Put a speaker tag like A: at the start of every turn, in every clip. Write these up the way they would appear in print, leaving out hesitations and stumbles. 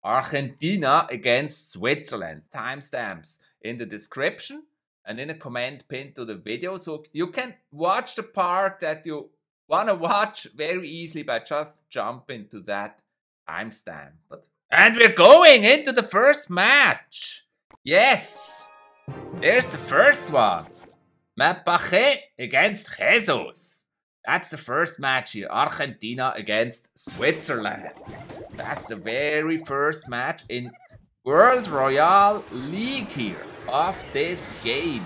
A: Argentina against Switzerland. Timestamps in the description and in a comment pinned to the video. So you can watch the part that you want to watch very easily by just jumping to that timestamp. And we're going into the first match. Yes, there's the first one. Mapachee against 𝗧𝗧𝗺𝗍𝗺. That's the first match here. Argentina against Switzerland. That's the very first match in World Royale League here of this game.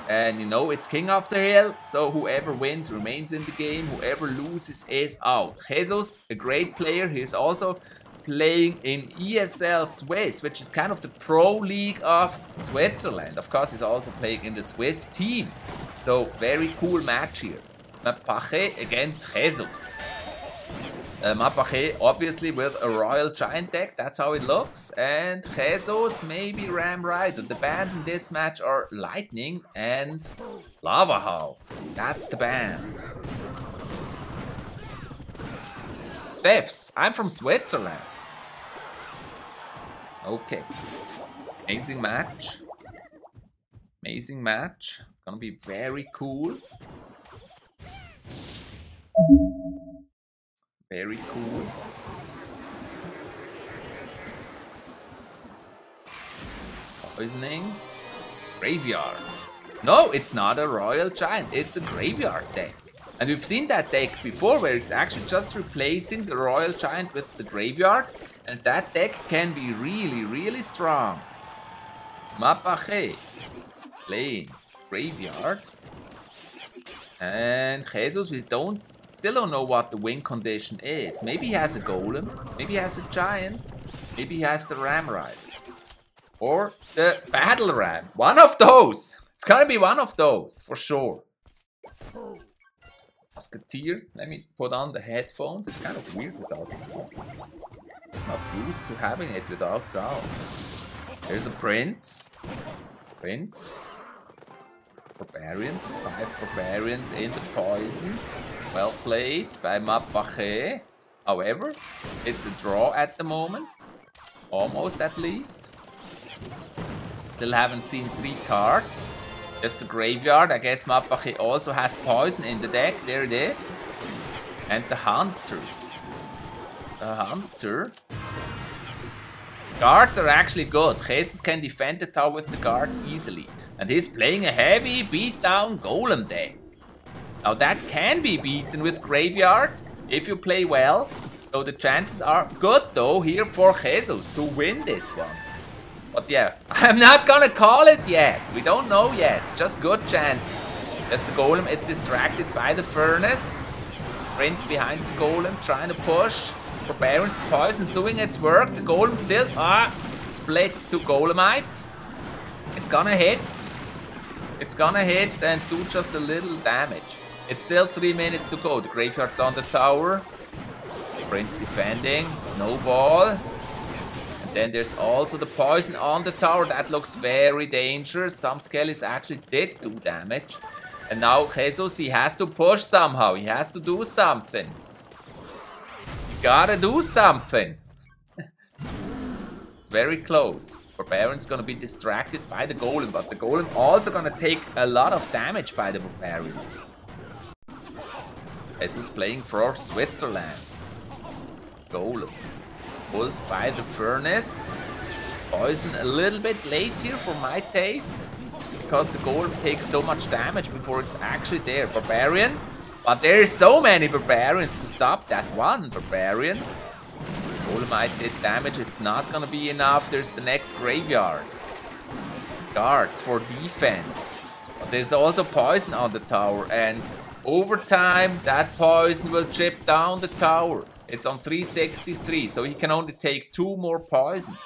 A: And you know, it's King of the Hill, so whoever wins remains in the game, whoever loses is out. 𝗧𝗧𝗺𝗺, a great player, he's also playing in ESL Swiss, which is kind of the pro league of Switzerland. Of course, he's also playing in the Swiss team. So, very cool match here. Mapachee against 𝗧𝗧𝗺𝗺. Mapachee obviously with a Royal Giant deck, that's how it looks. And 𝗧𝗧𝗺𝗺 maybe 𝗵𝗵𝗵𝗺𝗃. The bans in this match are Lightning and 𝗧𝗵𝗵𝗆. That's the bans. Devs, I'm from Switzerland. Okay. Amazing match. Amazing match. It's gonna be very cool. Very cool. Poisoning. Graveyard. No, it's not a Royal Giant. It's a Graveyard deck. And we've seen that deck before where it's actually just replacing the Royal Giant with the Graveyard. And that deck can be really, really strong. Mapachee playing Graveyard. And 𝗧𝗧𝗺𝗺, we still don't know what the win condition is. Maybe he has a Golem, maybe he has a Giant, maybe he has the 𝗵𝗵𝗵𝗆. Or the Battle Ram. One of those. It's gonna be one of those, for sure. Musketeer. Let me put on the headphones. It's kind of weird without sound. I'm not used to having it without sound. There's a Prince. Prince. Barbarians. The 5 Barbarians in the poison. Well played by Mapachee. However, it's a draw at the moment. Almost at least. Still haven't seen 3 cards. Just the Graveyard. I guess Mapachee also has poison in the deck. There it is. And the Hunter. The Hunter. Guards are actually good. 𝗧𝗧𝗺𝗺 can defend the tower with the guards easily. And he's playing a heavy beatdown Golem deck. Now that can be beaten with Graveyard if you play well. So the chances are good though here for 𝗧𝗧𝗺𝗺 to win this one. But yeah, I'm not gonna call it yet. We don't know yet. Just good chances. As the Golem is distracted by the furnace. Prince behind the Golem trying to push. Barbarians, the poison's doing its work. The Golem still split to Golemites. It's gonna hit. It's gonna hit and do just a little damage. It's still 3 minutes to go. The Graveyard's on the tower. Prince defending. Snowball. And then there's also the poison on the tower. That looks very dangerous. Some skellies actually did do damage. And now 𝗧𝗧𝗺𝗺𝗃, he has to push somehow. He has to do something. You gotta do something. It's very close. Barbarian's gonna be distracted by the Golem, but the Golem also gonna take a lot of damage by the Barbarians. 𝗧𝗧𝗺𝗺𝗃 playing for Switzerland. Golem. Pulled by the furnace. Poison a little bit late here for my taste. Because the Golem takes so much damage before it's actually there. Barbarian. But there are so many Barbarians to stop that one Barbarian. Golemite did damage. It's not gonna be enough. There's the next Graveyard. Guards for defense. But there's also poison on the tower. And over time, that poison will chip down the tower. It's on 363, so he can only take 2 more poisons.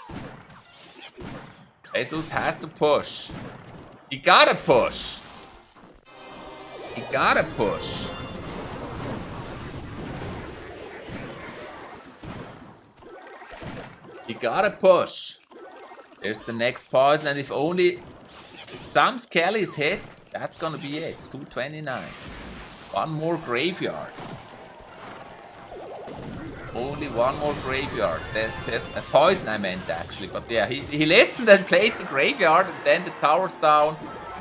A: 𝗧𝗧𝗺𝗺𝗃 has to push. He gotta push. He gotta push. He gotta push. There's the next poison, and if only some skellies hit, that's gonna be it. 229. 1 more Graveyard. Only one more graveyard. There's a poison I meant actually. But yeah, he listened and played the graveyard and then the tower's down.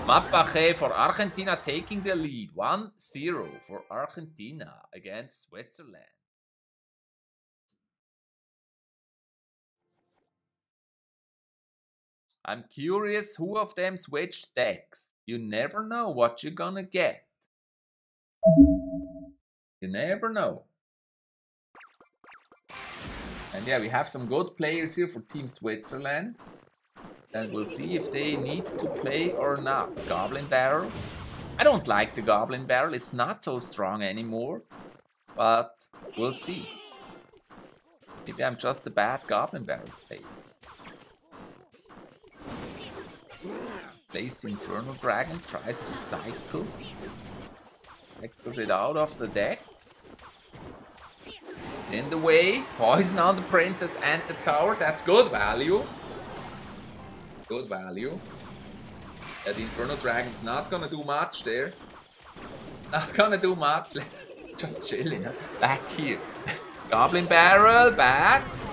A: Mapachee for Argentina taking the lead. 1-0 for Argentina against Switzerland. I'm curious who of them switched decks. You never know what you're gonna get. You never know. And yeah, we have some good players here for Team Switzerland. And we'll see if they need to play or not. Goblin Barrel. I don't like the Goblin Barrel. It's not so strong anymore. But we'll see. Maybe I'm just a bad Goblin Barrel player. Plays the Infernal Dragon. Tries to cycle. Cycles it out of the deck. In the way. Poison on the princess and the tower. That's good value. Good value. Yeah, the Infernal Dragon's not gonna do much there. Not gonna do much. Just chilling. Huh? Back here. Goblin Barrel, bats.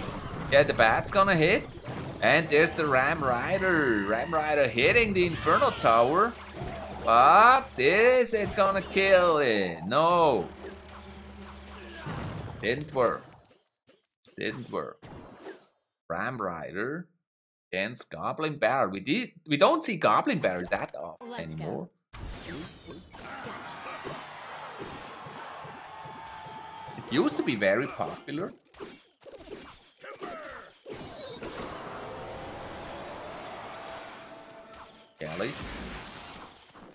A: Yeah, the bat's gonna hit. And there's the Ram Rider. Ram Rider hitting the Infernal Tower. But is it gonna kill it? No. Didn't work. Didn't work. Ram Rider against Goblin Barrel. We don't see Goblin Barrel that often anymore. It used to be very popular.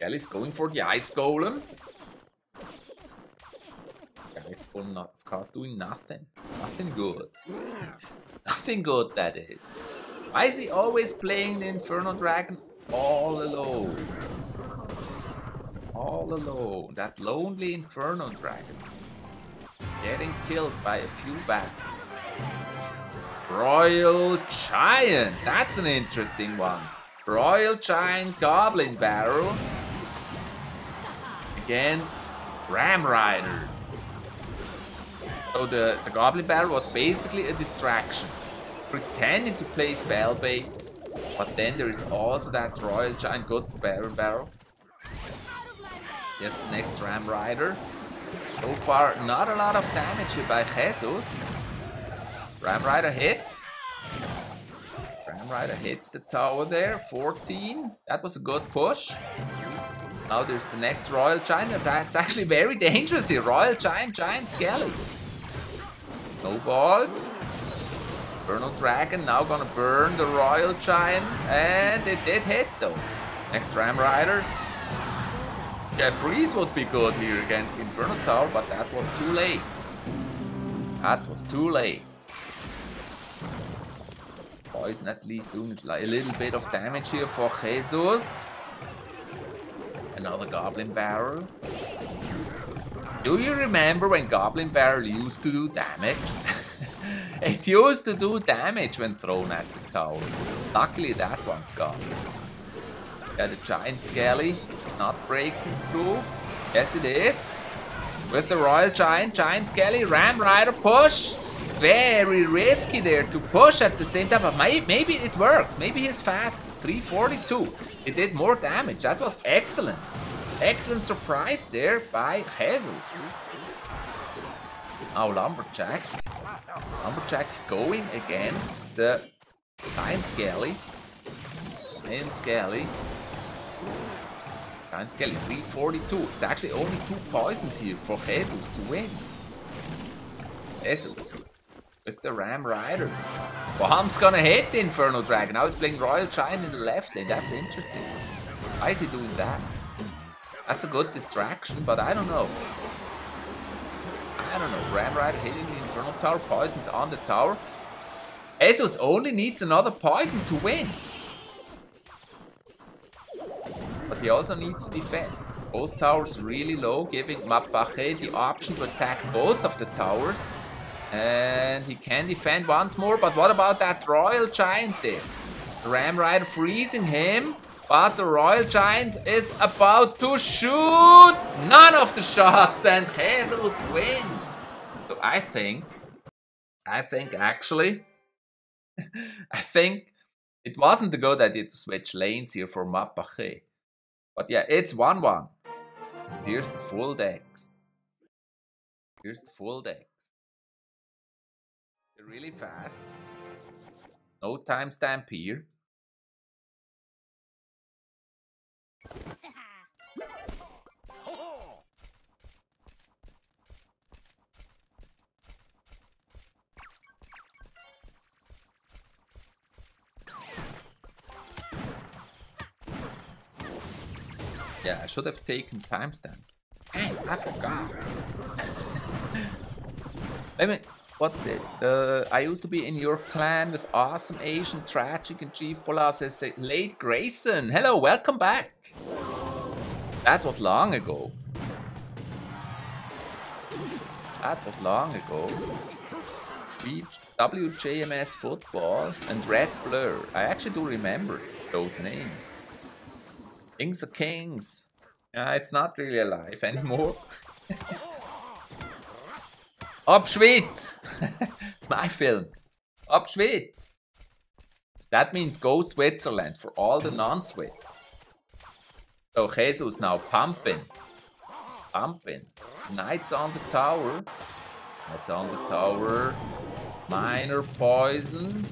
A: Kelly's going for the Ice Golem. The Ice Golem, of course, doing nothing. Nothing good. Nothing good, that is. Why is he always playing the Infernal Dragon all alone? All alone. That lonely Infernal Dragon. Getting killed by a few bats. Royal Giant. That's an interesting one. Royal Giant Goblin Barrel against Ram Rider. So the Goblin Barrel was basically a distraction. Pretending to play spell bait, but then there is also that Royal Giant good Barrel. Here's the next Ram Rider. So far, not a lot of damage here by Jesus. Ram Rider hits. Ram Rider hits the tower there. 14. That was a good push. Now there's the next Royal Giant. That's actually very dangerous here. Royal Giant, Giant Skelly. Snowball. Infernal Dragon now gonna burn the Royal Giant, and it did hit though. Next Ram Rider. Yeah, freeze would be good here against the Infernal Tower, but that was too late. That was too late. Poison at least doing a little bit of damage here for Jesus. Another Goblin Barrel. Do you remember when Goblin Barrel used to do damage? It used to do damage when thrown at the tower. Luckily that one's gone. Yeah, the Giant Skelly not breaking through. Yes it is. With the Royal Giant, Giant Skelly, Ram Rider push. Very risky there to push at the same time, but maybe it works. Maybe he's fast. 342. It did more damage. That was excellent. Excellent surprise there by Jesus. Now Lumberjack. Lumberjack going against the Giant Skelly. Giant Skelly. Giant Skelly 342. It's actually only 2 poisons here for Jesus to win. Jesus with the Ram Rider. Bomb's gonna hit the Infernal Dragon. Now he's playing Royal Giant in the left lane. That's interesting. Why is he doing that? That's a good distraction, but I don't know. I don't know. Ram Rider hitting the Infernal Tower. Poisons on the tower. Jesus only needs another poison to win. But he also needs to defend. Both towers really low, giving Mapachee the option to attack both of the towers. And he can defend once more, but what about that Royal Giant there? The Ram Rider freezing him, but the Royal Giant is about to shoot none of the shots, and Jesus wins. So I think I think actually, I think it wasn't a good idea to switch lanes here for Mapachee. But yeah, it's 1-1. Here's the full decks. Here's the full decks. They're really fast. No timestamp here. Yeah, I should have taken timestamps. Dang, I forgot. Wait a minute, what's this? I used to be in your clan with awesome Asian, tragic, and 𝗧𝗵𝗵𝗃 says late Grayson. Hello, welcome back. That was long ago. That was long ago. WJMS football and Red Blur. I actually do remember those names. Kings of Kings. It's not really alive anymore. 𝗬𝗵𝗆. My films. 𝗬𝗵𝗆. That means go Switzerland for all the non-Swiss. So Jesus now pumping. Pumping. Knights on the tower. Knights on the tower. Minor poison.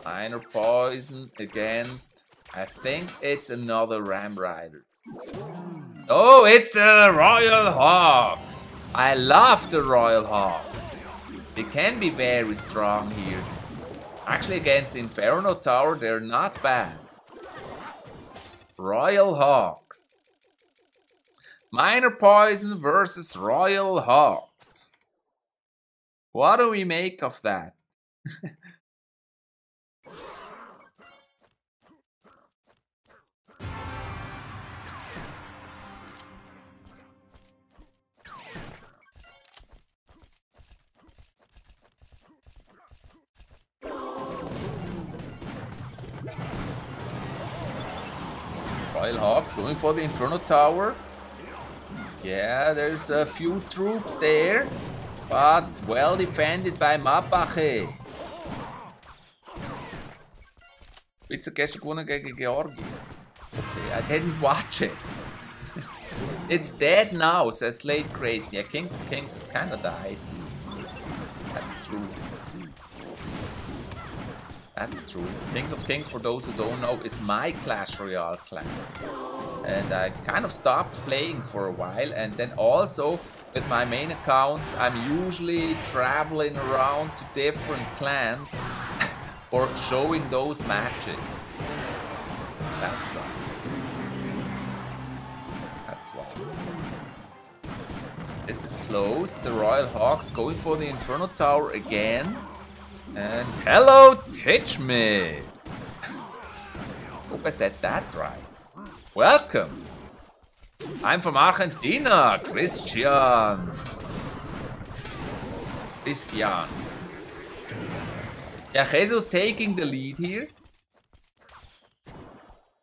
A: Minor poison against... I think it's another Ram Rider. Oh, it's the Royal Hawks. I love the Royal Hawks. They can be very strong here. Actually, against Inferno Tower, they're not bad. Royal Hawks. Minor Poison versus Royal Hawks. What do we make of that? Royal Hawks going for the Inferno Tower. Yeah, there's a few troops there, but well defended by Mapachee. 𝗧𝗶𝗺𝗁𝗃 gewonnen gegen 𝗧𝗺𝗁𝗃. Okay, I didn't watch it. It's dead now, says Late Crazy. Yeah, Kings of Kings has kind of died. That's true. That's true. Kings of Kings, for those who don't know, is my Clash Royale clan. And I kind of stopped playing for a while. And then also, with my main accounts, I'm usually traveling around to different clans for showing those matches. That's why. That's why. This is close. The Royal Hawks going for the Inferno Tower again. And hello, 𝗧𝗶𝗺𝗵. Hope I said that right. Welcome. I'm from Argentina, Christian. Yeah, Jesus taking the lead here.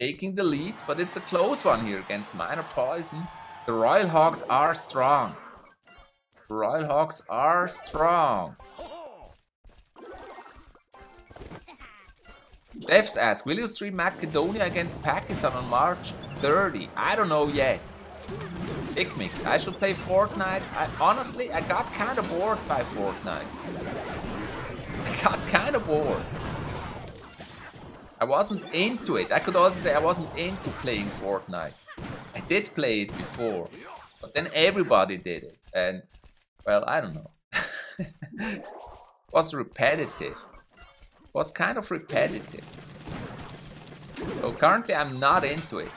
A: Taking the lead, but it's a close one here against Minor Poison. The Royal Hawks are strong. The Royal Hawks are strong. Devs ask, will you stream Macedonia against Pakistan on March 30? I don't know yet. Picnic. I should play Fortnite. Honestly, I got kind of bored by Fortnite. I got kind of bored. I wasn't into it. I could also say I wasn't into playing Fortnite. I did play it before, but then everybody did it. And, well, I don't know. It was repetitive. Was kind of repetitive. So currently I'm not into it.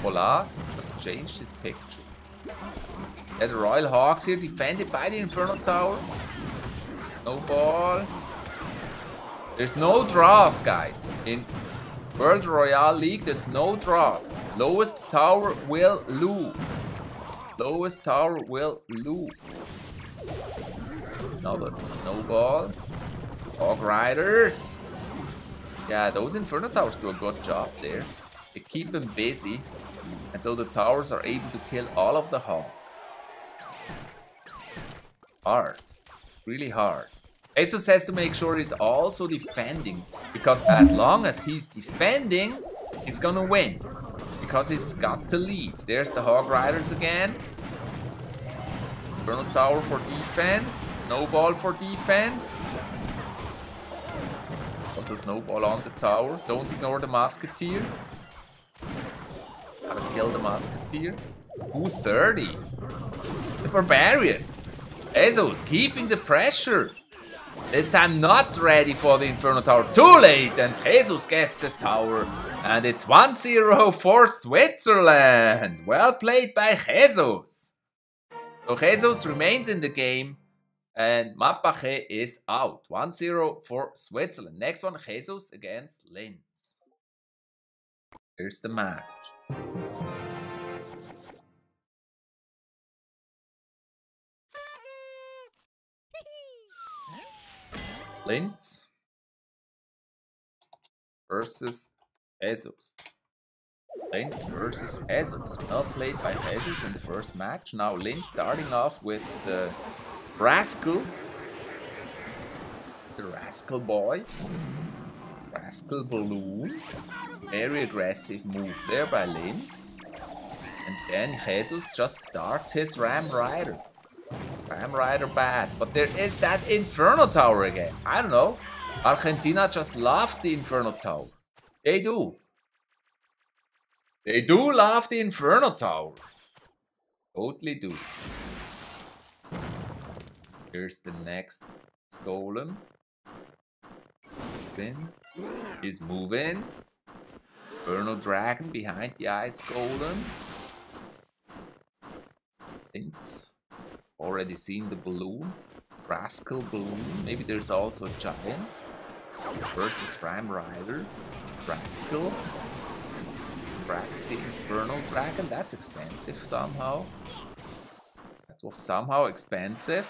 A: Voila, just changed his picture. Yeah, the Royal Hawks here defended by the Inferno Tower. No ball. There's no draws, guys. In World Royale League, there's no draws. Lowest tower will lose. Lowest tower will lose. Another snowball. Hog Riders. Yeah, those Inferno Towers do a good job there. They keep them busy until the towers are able to kill all of the hogs. Hard. Really hard. 𝗧𝗊 has to make sure he's also defending. Because as long as he's defending, he's gonna win. Because he's got the lead. There's the Hog Riders again. Inferno Tower for defense. Snowball for defense. Put the snowball on the tower. Don't ignore the Musketeer. Gotta kill the Musketeer. 𝗬𝗺𝗁𝘁𝗺. The Barbarian. 𝗧𝗊 keeping the pressure. This time not ready for the Inferno Tower. Too late, and 𝗧𝗊 gets the tower. And it's 1-0 for Switzerland. Well played by 𝗧𝗊. So 𝗧𝗊 remains in the game. And Mapachee is out. 1-0 for Switzerland. Next one, 𝗧𝗊 against Lince. Here's the match. Lince versus 𝗧𝗊. Lince versus 𝗧𝗊. Well played by 𝗧𝗊 in the first match. Now Lince starting off with the Rascal. The Rascal boy. Rascal balloon. Very aggressive move there by Lince. And then 𝗧𝗊 just starts his Ram Rider. Ram Rider bad. But there is that Inferno Tower again. I don't know. Argentina just loves the Inferno Tower. They do. They do love the Inferno Tower. Totally do. Here's the next golem. Then he's moving. Inferno Dragon behind the ice golem. Lince. Already seen the balloon. Rascal balloon. Maybe there's also a giant. Versus Ram Rider. Rascal. Cracks the Inferno Dragon. That's expensive somehow. That was somehow expensive.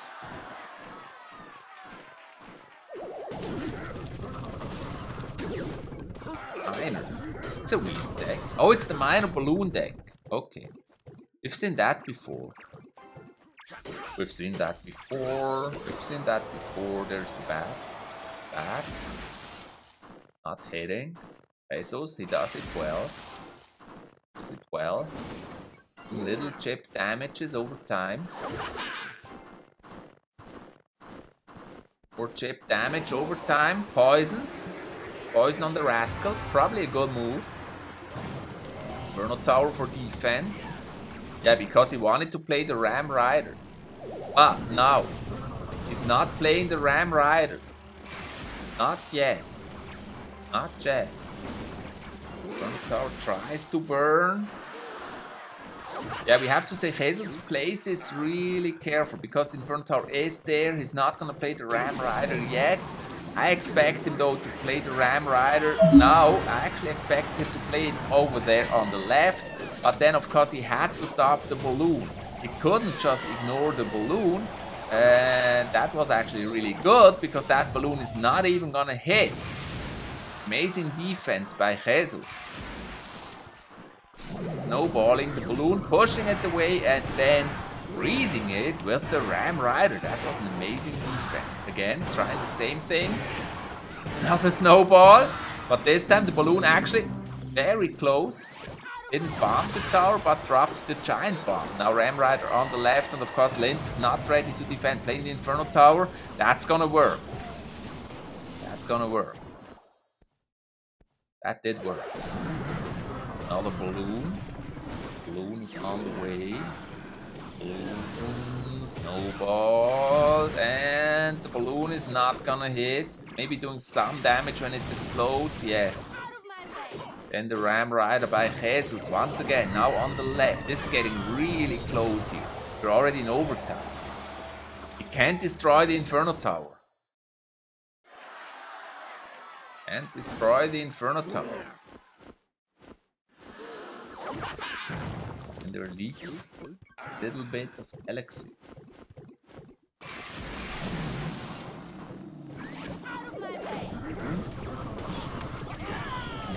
A: Minor. It's a weak deck. Oh, it's the minor balloon deck. Okay. We've seen that before. We've seen that before. We've seen that before. There's the bats. Bats. Not hitting. 𝗧𝗊, he does it well. Does it well. Little chip damages over time. Or chip damage over time. Poison. Poison on the Rascals. Probably a good move. Inferno Tower for defense. Yeah, because he wanted to play the Ram Rider. But now, he's not playing the Ram Rider. Not yet. Not yet. Inferno Tower tries to burn. Yeah, we have to say 𝗧𝗊's plays this really careful because the Inferno Tower is there. He's not gonna play the Ram Rider yet. I expect him though to play the Ram Rider now. I actually expect him to play it over there on the left. But then of course he had to stop the balloon. He couldn't just ignore the balloon. And that was actually really good because that balloon is not even gonna hit. Amazing defense by 𝗧𝗊. Snowballing the balloon, pushing it away, and then freezing it with the Ram Rider. That was an amazing defense. Again, trying the same thing. Another snowball. But this time the balloon actually very close. Didn't bomb the tower, but dropped the giant bomb. Now Ram Rider on the left, and of course Lince is not ready to defend. Playing the Inferno Tower. That's gonna work. That's gonna work. That did work. Another balloon. Balloon is on the way. Balloon, snowball, and the balloon is not gonna hit. Maybe doing some damage when it explodes, yes. Then the Ram Rider by 𝗧𝗊 once again, now on the left. This is getting really close here. We're already in overtime. He can't destroy the Inferno Tower. And destroy the Inferno Tower. And they're leaking a little bit of 𝗪𝗁𝗁𝗍.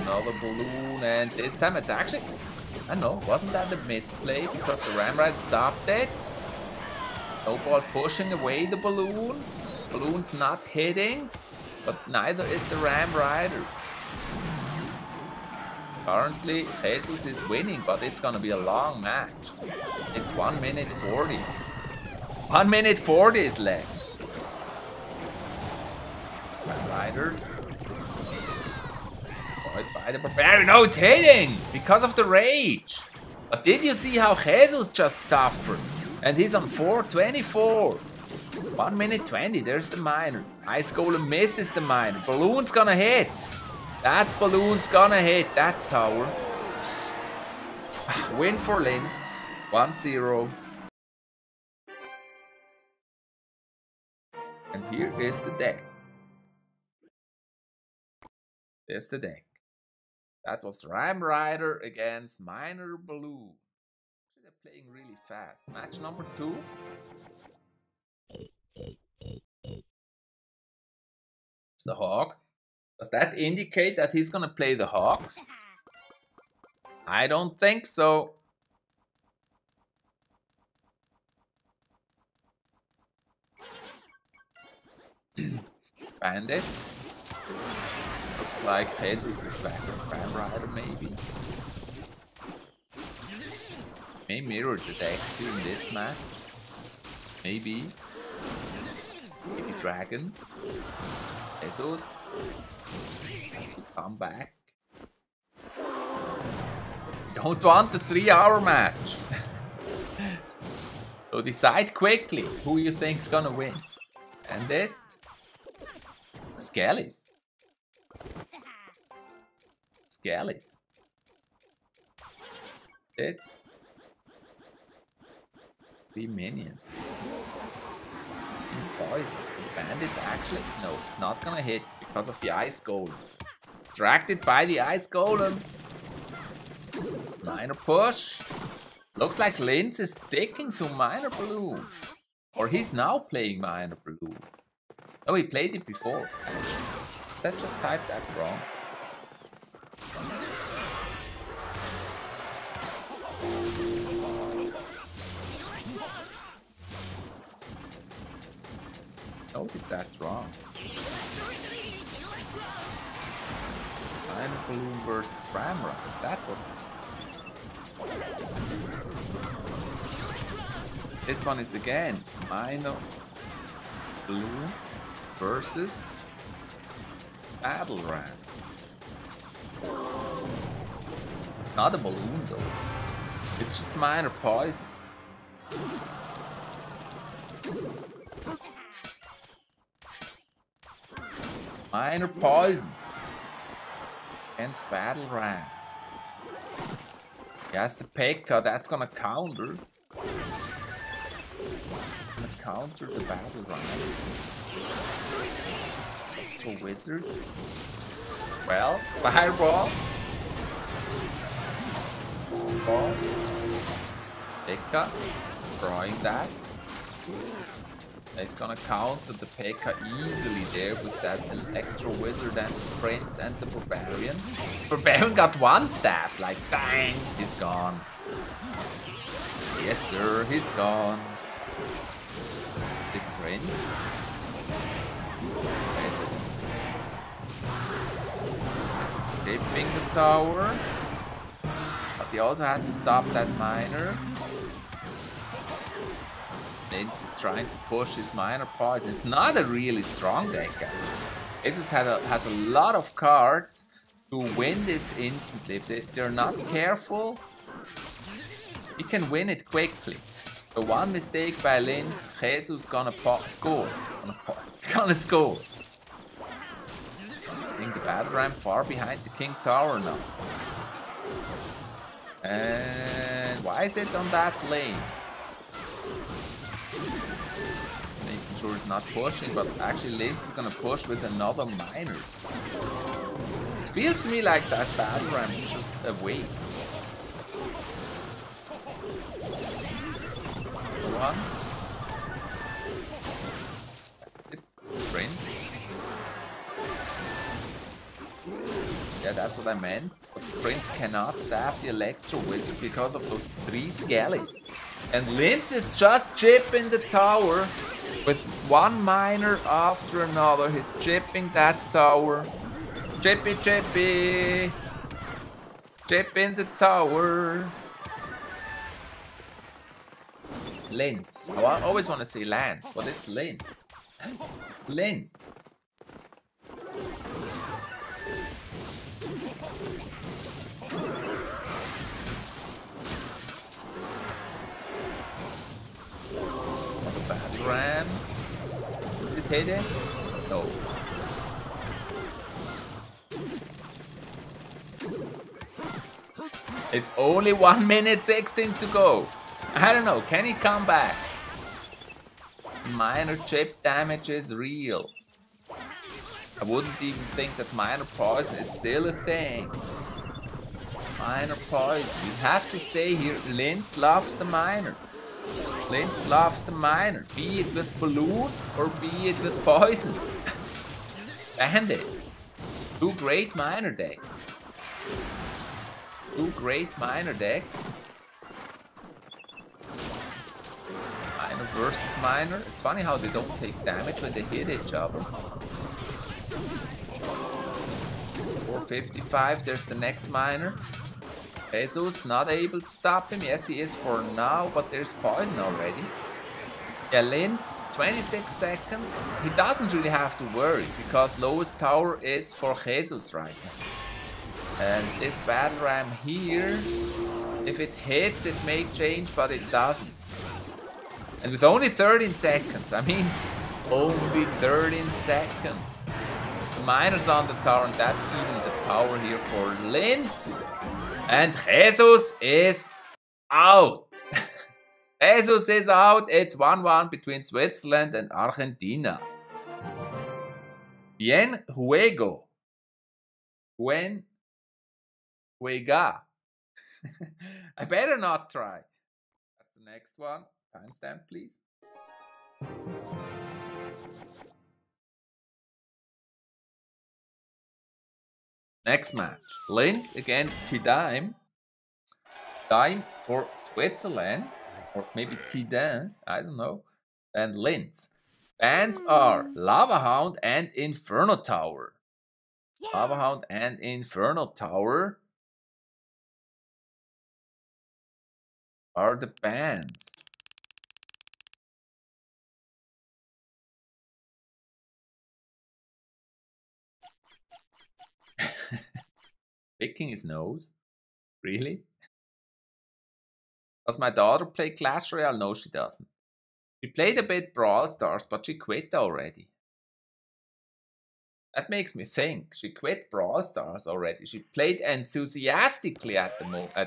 A: Another balloon, and this time it's actually, I don't know, wasn't that a misplay because the Ram Rider stopped it? Snowball pushing away the balloon. Balloon's not hitting, but neither is the Ram Rider. Currently, 𝗧𝗄𝗎 is winning, but it's gonna be a long match. It's 1 minute 40. 1 minute 40 is left. Ram Rider. By the 𝗵𝗵𝗵. No, it's hitting because of the rage. But did you see how 𝗧𝗄𝗎 just suffered? And he's on 424. 1 minute 20. There's the miner. Ice Golem misses the miner. Balloon's gonna hit. That balloon's gonna hit. That's tower. Win for Lince. 1-0. And here is the deck. There's the deck. That was Ram Rider against Miner Balloon. They're playing really fast. Match number 2. It's the Hawk. Does that indicate that he's gonna play the Hawks? I don't think so. Bandit. Looks like 𝗧𝗄𝗎 is back on Ram Rider, maybe. May mirror the deck in this match. Maybe. Maybe Dragon. 𝗧𝗄𝗎 has to come back. Don't want the 3-hour match. So decide quickly who you think is gonna win. And it. 𝗧𝗍𝗍𝗺. 𝗧𝗍𝗍𝗺. It. 3 minions. Poison. Bandits actually. No, it's not gonna hit because of the Ice Golem. Distracted by the Ice Golem. Miner push. Looks like Lince is sticking to Miner Balloon. Or he's now playing Miner Balloon. Oh, he played it before. That just typed that wrong. Oh, did that wrong. Miner Balloon versus Ram Rider. That's what. This one is again Miner Balloon versus Battle Ram. Not a balloon though. It's just Miner Poison. Miner Poison against Battle Ram. He has the 𝗶𝗀𝗃, that's gonna counter. Gonna counter the Battle Ram. So Wizard. Well, Fireball. Ball. 𝗶𝗃𝗃. Drawing that. He's gonna counter the 𝗶𝗃𝗃 easily there with that Electro Wizard and the Prince and the Barbarian. Barbarian got one stab, like bang, he's gone. Yes sir, he's gone. The Prince. This is skipping the tower. But he also has to stop that miner. Lince is trying to push his Miner Poison. It's not a really strong deck actually. 𝗧𝗄𝗎 has a lot of cards to win this instantly. If they're not careful, he can win it quickly. The one mistake by Lince, 𝗧𝗄𝗎's gonna score. Gonna score. I think the Battle Ram far behind the King Tower now. And why is it on that lane? Sure it's not pushing, but actually Lince is gonna push with another miner. It feels to me like that Battle Ram is just a waste. One. Prince. Yeah, that's what I meant. But the Prince cannot stab the Electro Wizard because of those 3 𝗧𝗍𝗍𝗺s. And Lince is just chipping the tower with one miner after another. He's chipping that tower. Chippy, chippy. Chip in the tower. Lince. Oh, I always want to say Lance, but it's Lince. Lince. Not a bad ram. Did it hit it? No. It's only 1 minute 16 to go. I don't know, can he come back? Minor chip damage is real. I wouldn't even think that minor poison is still a thing. Minor poison. You have to say here, Lince loves the minor. Lince loves the minor. Be it with balloon or be it with poison. Bandit. 2 great minor decks. 2 great minor decks. Minor versus minor. It's funny how they don't take damage when they hit each other. 455, there's the next minor. Jesus not able to stop him. Yes, he is for now, but there's poison already. Yeah, Lince, 26 seconds. He doesn't really have to worry because lowest tower is for Jesus right now. And this battle ram here, if it hits, it may change, but it doesn't. And with only 13 seconds, I mean, only 13 seconds. The miner's on the tower, and that's even the tower here for Lince. And Jesus is out. Jesus is out. It's 1-1 between Switzerland and Argentina. Bien juego. Buen juega. I better not try. That's the next one. Timestamp, please. Next match. Lince against Tidaim. Tidaim for Switzerland. Or maybe Tidaim. I don't know. And Lince. Bans are Lava Hound and Inferno Tower. Yeah. Lava Hound and Inferno Tower are the bans. Picking his nose? Really? Does my daughter play Clash Royale? No, she doesn't. She played a bit Brawl Stars, but she quit already. That makes me think. She quit Brawl Stars already. She played enthusiastically at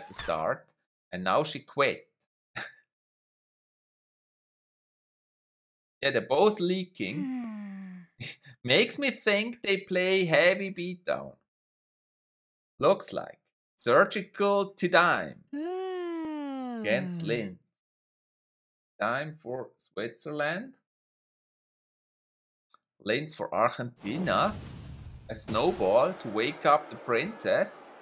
A: the start, and now she quit. Yeah, they're both leaking. Makes me think they play heavy beatdown. Looks like 𝗧𝗁𝗁𝗁𝗧𝗁𝗁𝗁 Tidaim against Lince. Time for Switzerland. Lince for Argentina. A snowball to wake up the princess.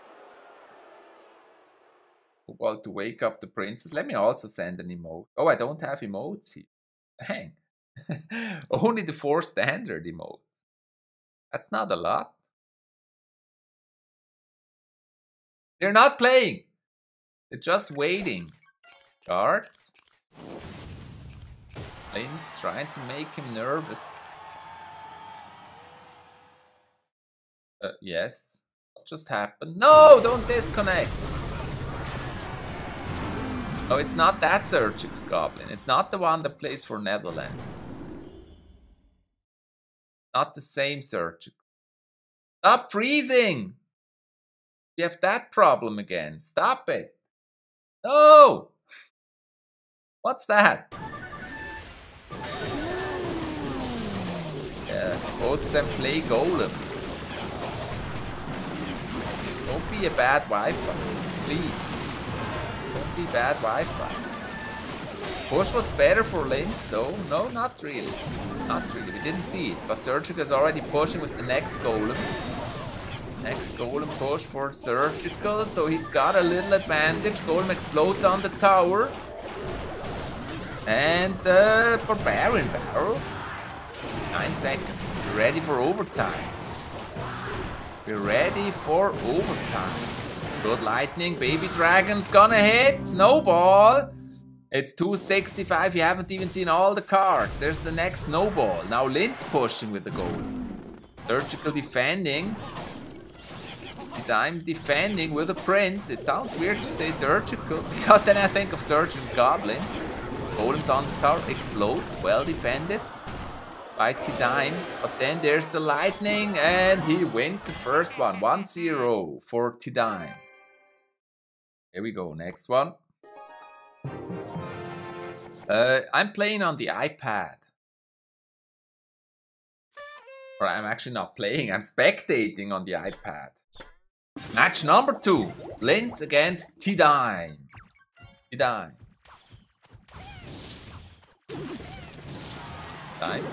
A: Snowball to wake up the princess. Let me also send an emote. Oh, I don't have emotes here. Dang. Only the 4 standard emotes. That's not a lot. They're not playing. They're just waiting. Guards. Lince trying to make him nervous. Yes. What just happened? No, don't disconnect. Oh, it's not that 𝗧𝗁𝗁𝗁𝗁𝗁𝗁𝗁𝗁𝗁𝗁. It's not the one that plays for Netherlands. Not the same 𝗧𝗁𝗁𝗁𝗁𝗁𝗁. Stop freezing! You have that problem again. Stop it. No! What's that? Yeah, both of them play golem. Don't be a bad Wi-Fi, please. Don't be bad Wi-Fi. Push was better for Lince though. No, not really. Not really. We didn't see it. But 𝗧𝗁𝗁𝗁𝗁𝗁 is already pushing with the next golem. Next golem push for 𝗧𝗁𝗁𝗁𝗁𝗁. So he's got a little advantage. Golem explodes on the tower. And the Barbarian barrel. 9 seconds. We're ready for overtime. We're ready for overtime. Good lightning. Baby Dragon's gonna hit. Snowball. It's 265. You haven't even seen all the cards. There's the next snowball. Now Lince pushing with the goal. Surgical defending. Tidaim defending with a prince. It sounds weird to say surgical because then I think of Surgeon Goblin. Golem's on the tower. Explodes. Well defended by Tidaim. But then there's the lightning and he wins the first one. 1-0 for Tidaim. Here we go. Next one. I'm playing on the iPad. Or I'm actually not playing, I'm spectating on the iPad. Match number 2. Lince against Tidaim. Tidaim,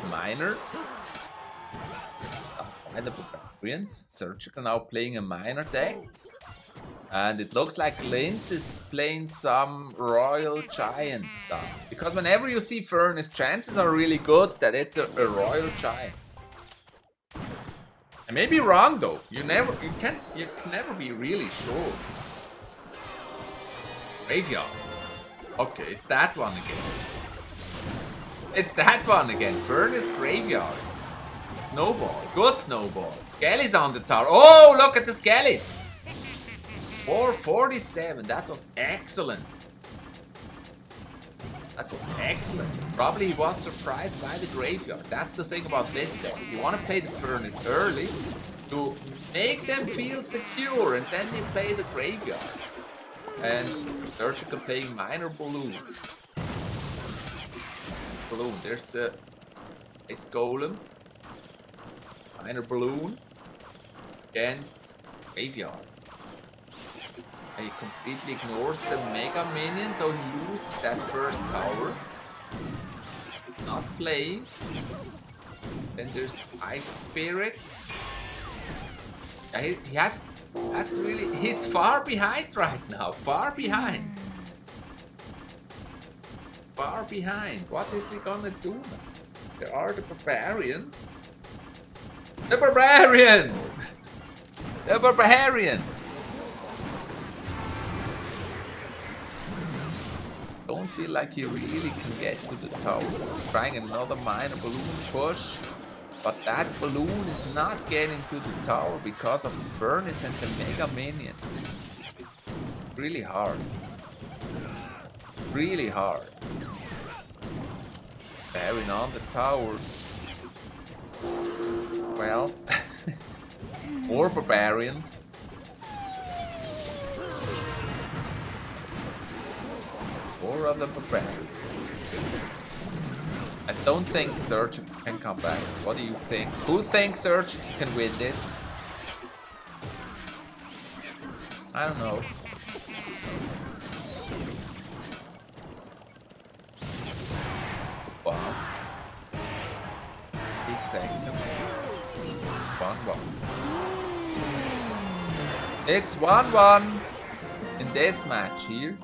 A: minor. The Barbarians. Surgical now playing a minor deck. And it looks like Lince is playing some Royal Giant stuff. Because whenever you see Furnace, chances are really good that it's a Royal Giant. I may be wrong though. You can never be really sure. Graveyard. Okay, it's that one again. It's that one again. Furnace Graveyard. Snowball. Good snowball. Skelly's on the tower. Oh, look at the Skellies. 447. That was excellent. That was excellent. Probably he was surprised by the graveyard. That's the thing about this deck. You want to play the Furnace early to make them feel secure, and then you play the graveyard. And Surgical playing minor balloon. There's the Ice Golem. Minor balloon against graveyard. He completely ignores the Mega Minion, so he loses that first tower. Not playing. Then there's Ice Spirit. Yeah, he has. That's really. He's far behind right now. Far behind. Far behind. What is he gonna do now? There are the Barbarians. The Barbarians! The Barbarians! Don't feel like he really can get to the tower. Trying another minor balloon push. But that balloon is not getting to the tower because of the Furnace and the Mega Minion. Really hard. Really hard. Baron on the tower. Well, more Barbarians. More of the Barbarians. I don't think Surgical can come back. What do you think? Who thinks Surgical can win this? I don't know. Wow. 8 seconds. 1-1. It's 1-1 in this match here.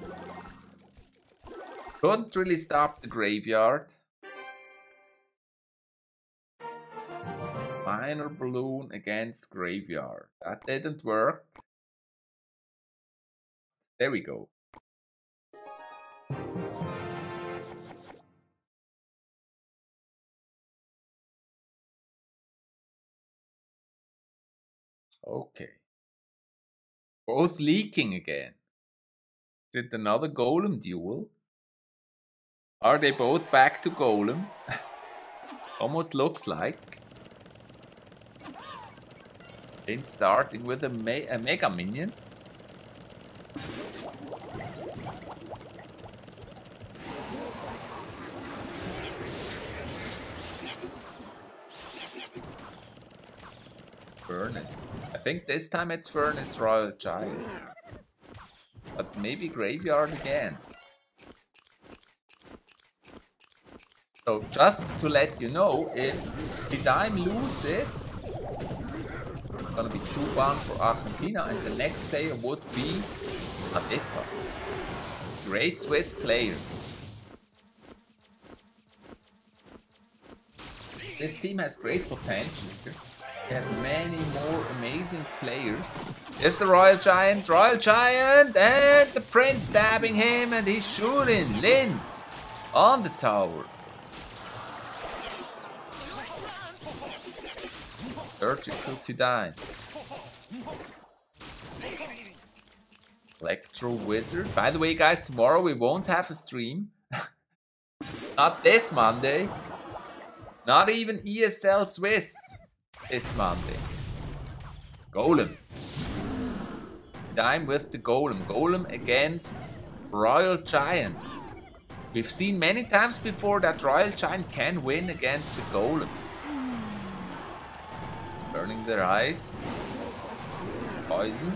A: Couldn't really stop the graveyard. Minor balloon against graveyard. That didn't work. There we go. Okay. Both leaking again. Is it another Golem duel? Are they both back to Golem? Almost looks like. Then starting with a Mega Minion. Furnace. I think this time it's Furnace Royal Giant. But maybe Graveyard again. So just to let you know, if Tidaim loses, it's gonna be 2-1 for Argentina, and the next player would be Adipa. Great Swiss player. This team has great potential here. They have many more amazing players. Here's the Royal Giant, and the Prince stabbing him, and he's shooting Lince on the tower. Surgical Tidaim. 𝗪𝗁𝗁𝗲𝗀. By the way, guys, tomorrow we won't have a stream. Not this Monday. Not even ESL Swiss this Monday. Golem. Tidaim with the Golem. Golem against Royal Giant. We've seen many times before that Royal Giant can win against the Golem. Burning their eyes. Poison.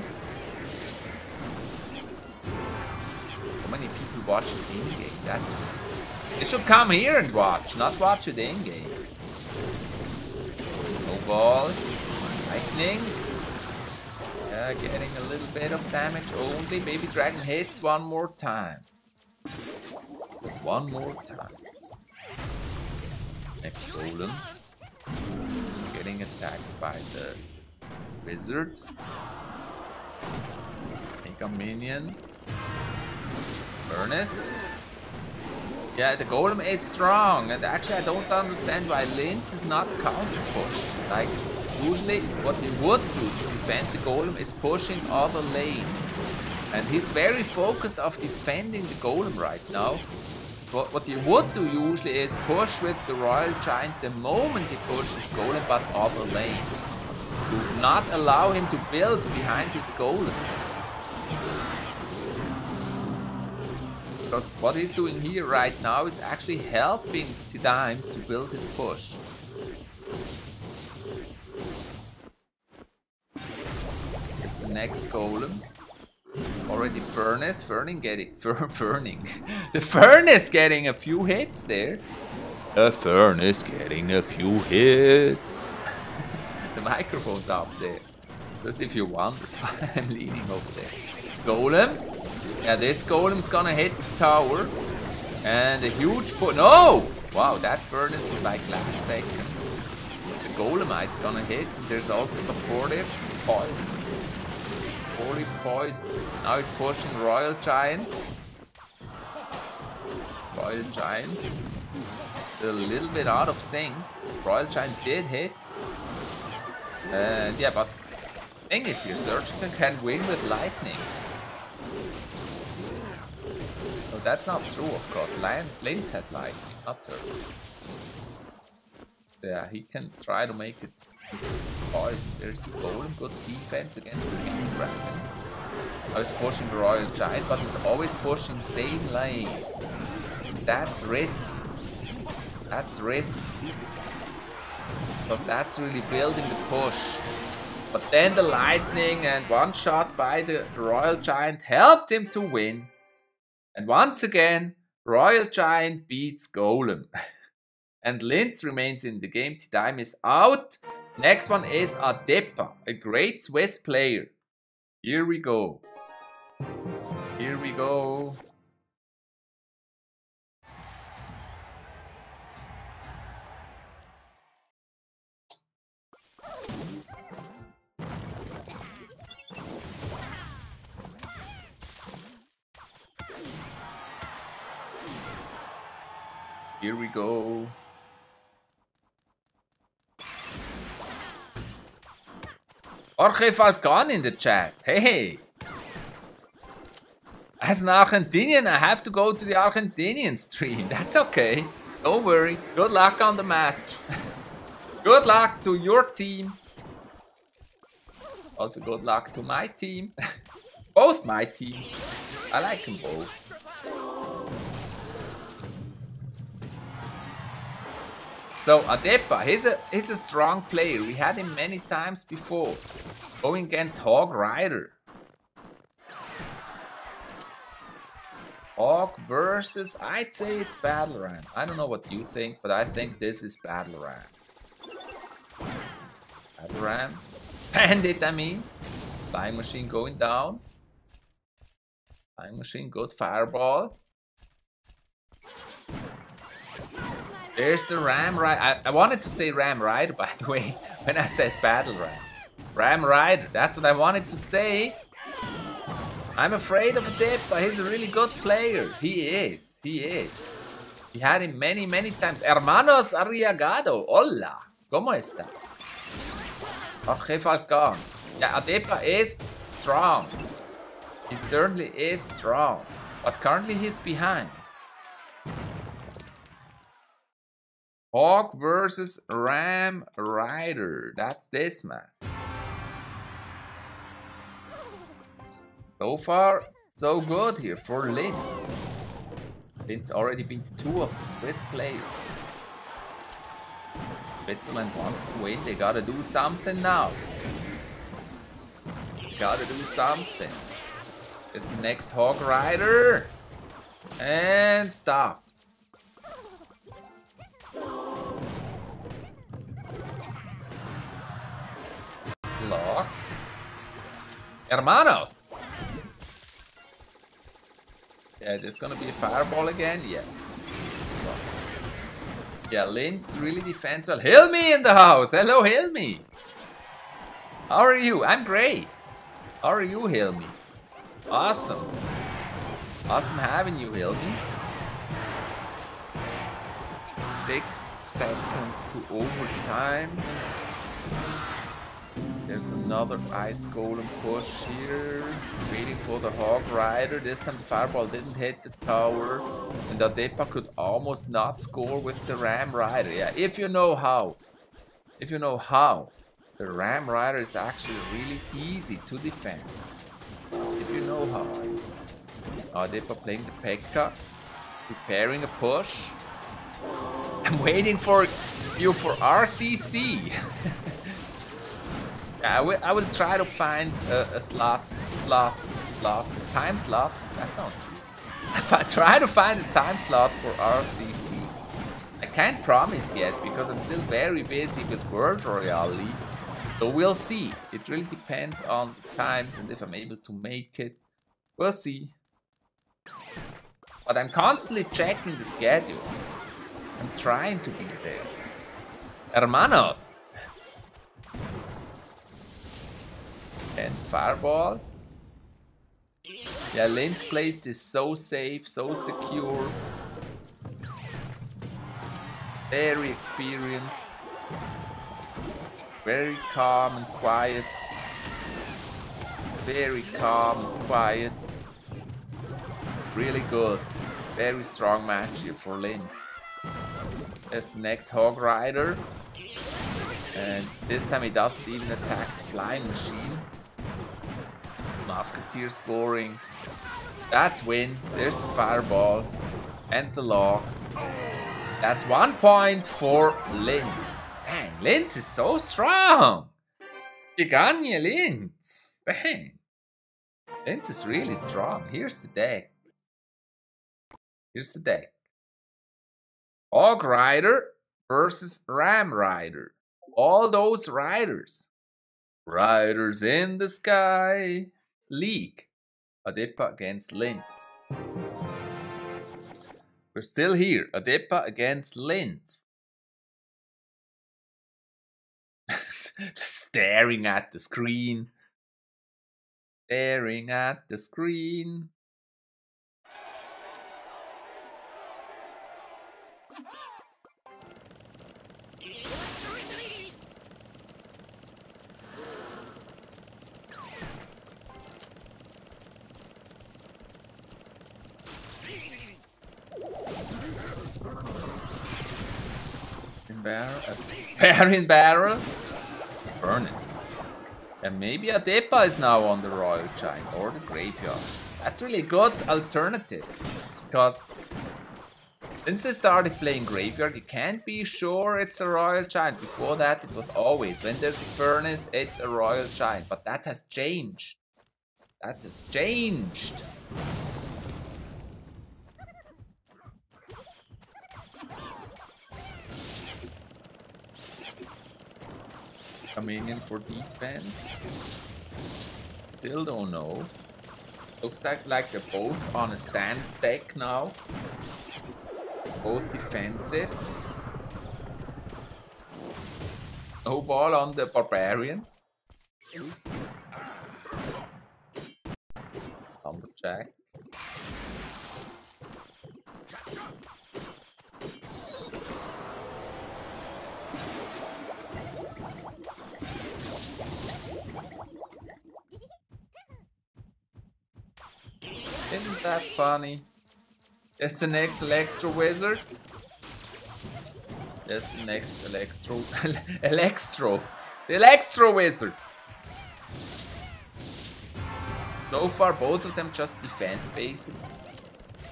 A: So many people watch it in-game. That's... They should come here and watch, not watch it in-game. Snowball. Lightning. Yeah, getting a little bit of damage only. Baby Dragon hits one more time. Just one more time. Next Golem. Getting attacked by the Wizard. Mega Minion. Furnace. Yeah, the Golem is strong, and actually I don't understand why Lince is not counter-pushed. Like, usually what you would do to defend the Golem is pushing other lane. And he's very focused of defending the Golem right now. What you would do usually is push with the Royal Giant the moment he pushes Golem, but other lane. Do not allow him to build behind his Golem. Because what he's doing here right now is actually helping Tidaim to build his push. Here's the next Golem. Already Furnace. The Furnace getting a few hits there. The Furnace getting a few hits. The microphone's up there. Just if you want, I'm leaning over there. Golem. Yeah, this Golem's gonna hit the tower. And a huge put. No! Wow, that Furnace was like last second. The Golemite's gonna hit. And there's also supportive poison. Poison. Now he's pushing Royal Giant. Royal Giant. A little bit out of sync. Royal Giant did hit. And yeah, but the thing is here, 𝗧𝗁𝗁𝗁𝗁 can win with lightning. No, that's not true, of course. Lince has lightning, not 𝗧𝗁𝗁𝗁𝗁. Yeah, he can try to make it poison. There's the Golem, good defense against the Baby Dragon. I was pushing the Royal Giant, but he's always pushing same lane. That's risky. That's risky. Because that's really building the push. But then the lightning and one shot by the Royal Giant helped him to win. And once again, Royal Giant beats Golem. And Lince remains in the game. Tidaim is out. Next one is Adipa, a great Swiss player. Here we go. Here we go. Here we go. 𝗧𝗁𝗁𝗁𝗁 in the chat. Hey! As an Argentinian, I have to go to the Argentinian stream. That's okay. Don't worry. Good luck on the match. Good luck to your team. Also good luck to my team. Both my teams. I like them both. So Adipa, he's a strong player. We had him many times before. Going against 𝗧𝗁𝗁𝗁𝗁. Hog versus, I'd say it's Battle Ram. I don't know what you think, but I think this is Battle Ram. Battle Ram. Bandit, I mean. Flying Machine going down. Flying Machine, good fireball. There's the Ram Rider. I wanted to say Ram Rider, by the way, when I said Battle Ram. Ram Rider, that's what I wanted to say. I'm afraid of Adipa. He's a really good player. He is. He is. We had him many, many times. Hermanos Arriagado. Hola. ¿Cómo estás? 𝗧𝗶𝗺𝗺𝗀𝘀. Yeah, Adipa is strong. He certainly is strong. But currently he's behind. Hawk versus Ram Rider. That's this man. So far, so good here for Lince. Lince already beat 2 of the Swiss players. Switzerland wants to win. They gotta do something now. Gotta do something. It's the next Hawk Rider. And stop. Lost. Hermanos. Yeah, there's gonna be a fireball again. Yes. Yeah, Lince really defends well. 𝗧𝗆𝗵 in the house. Hello, 𝗧𝗆𝗵. How are you? I'm great. How are you, 𝗧𝗆𝗵? Awesome. Awesome having you, 𝗧𝗆𝗵. 6 seconds to overtime. There's another ice golem push here. Waiting for the Hawk Rider. This time the fireball didn't hit the tower. And Adipa could almost not score with the Ram Rider. Yeah, if you know how. If you know how. The Ram Rider is actually really easy to defend. If you know how. Adipa playing the P.E.K.K.A. Preparing a push. I'm waiting for you for RCC. I will try to find a time slot. That sounds weird. If I try to find a time slot for RCC. I can't promise yet because I'm still very busy with World Royale League. So we'll see. It really depends on the times and if I'm able to make it. We'll see. But I'm constantly checking the schedule. I'm trying to be there. Hermanos. And fireball. Yeah, Lince plays this so safe, so secure. Very experienced. Very calm and quiet. Very calm and quiet. Really good. Very strong match here for Lince. There's the next Hawk Rider. And this time he doesn't even attack the flying machine. Musketeer scoring. That's win. There's the fireball. And the log. That's 1 point for Lince. Dang, Lince is so strong. 𝗧𝗆𝗵𝗺 Lince. Dang. Lince is really strong. Here's the deck. Here's the deck. Hawk Rider versus Ram Rider. All those riders. Riders in the sky. League. Adipa against Lince. We're still here. Adipa against Lince. Just staring at the screen. Staring at the screen. Bear in barrel. Furnace. And maybe Adipa is now on the Royal Giant or the Graveyard. That's really a good alternative. Because since they started playing Graveyard, you can't be sure it's a Royal Giant. Before that, it was always, when there's a Furnace, it's a Royal Giant. But that has changed. That has changed. Coming in for defense. Still don't know. Looks like they're both on a stand deck now. Both defensive. No ball on the barbarian. Lumberjack. Isn't that funny? That's the next Electro Wizard. That's the next Electro. The Electro Wizard. So far, both of them just defend, basically.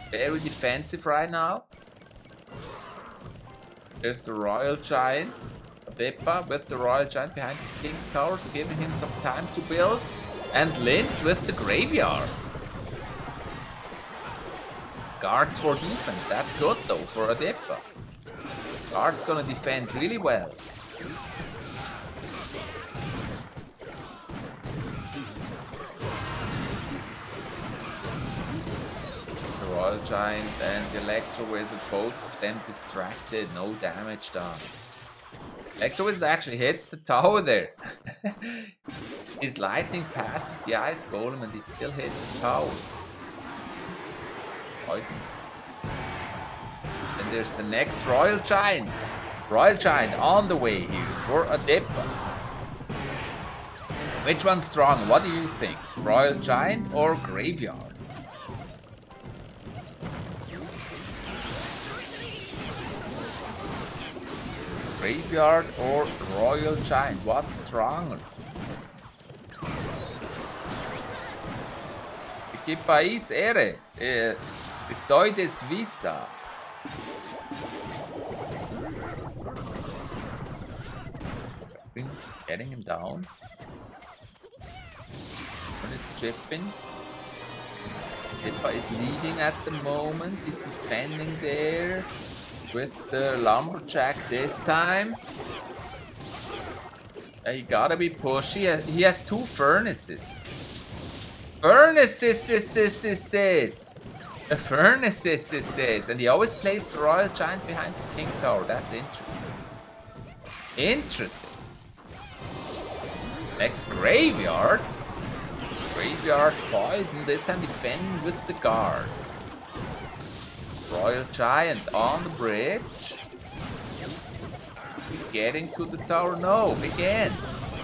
A: Very defensive right now. There's the Royal Giant, Adipa, with the Royal Giant behind the King Tower, so giving him some time to build. And Lince with the Graveyard. Guards for defense, that's good though for Adipa. Guard's gonna defend really well. The Royal Giant and the Electro Wizard, both of them distracted, no damage done. Electro Wizard actually hits the tower there. His lightning passes the Ice Golem and he still hit the tower. Poison. And there's the next Royal Giant. Royal Giant on the way here for Adipa. Which one's strong? What do you think? Royal Giant or Graveyard? Graveyard or Royal Giant? What's stronger? 𝗧𝗶𝗺𝗺𝗀𝗀𝗃. 𝗧𝗶𝗺𝗃𝗃. Getting him down. One is chipping. Adipa is leading at the moment. He's defending there with the Lumberjack this time. He gotta be pushy. He has two furnaces. A furnaces. And he always plays the Royal Giant behind the King Tower. That's interesting. Next Graveyard. Graveyard Poison, this time defending with the guard. Royal Giant on the bridge. Getting to the tower. No, again.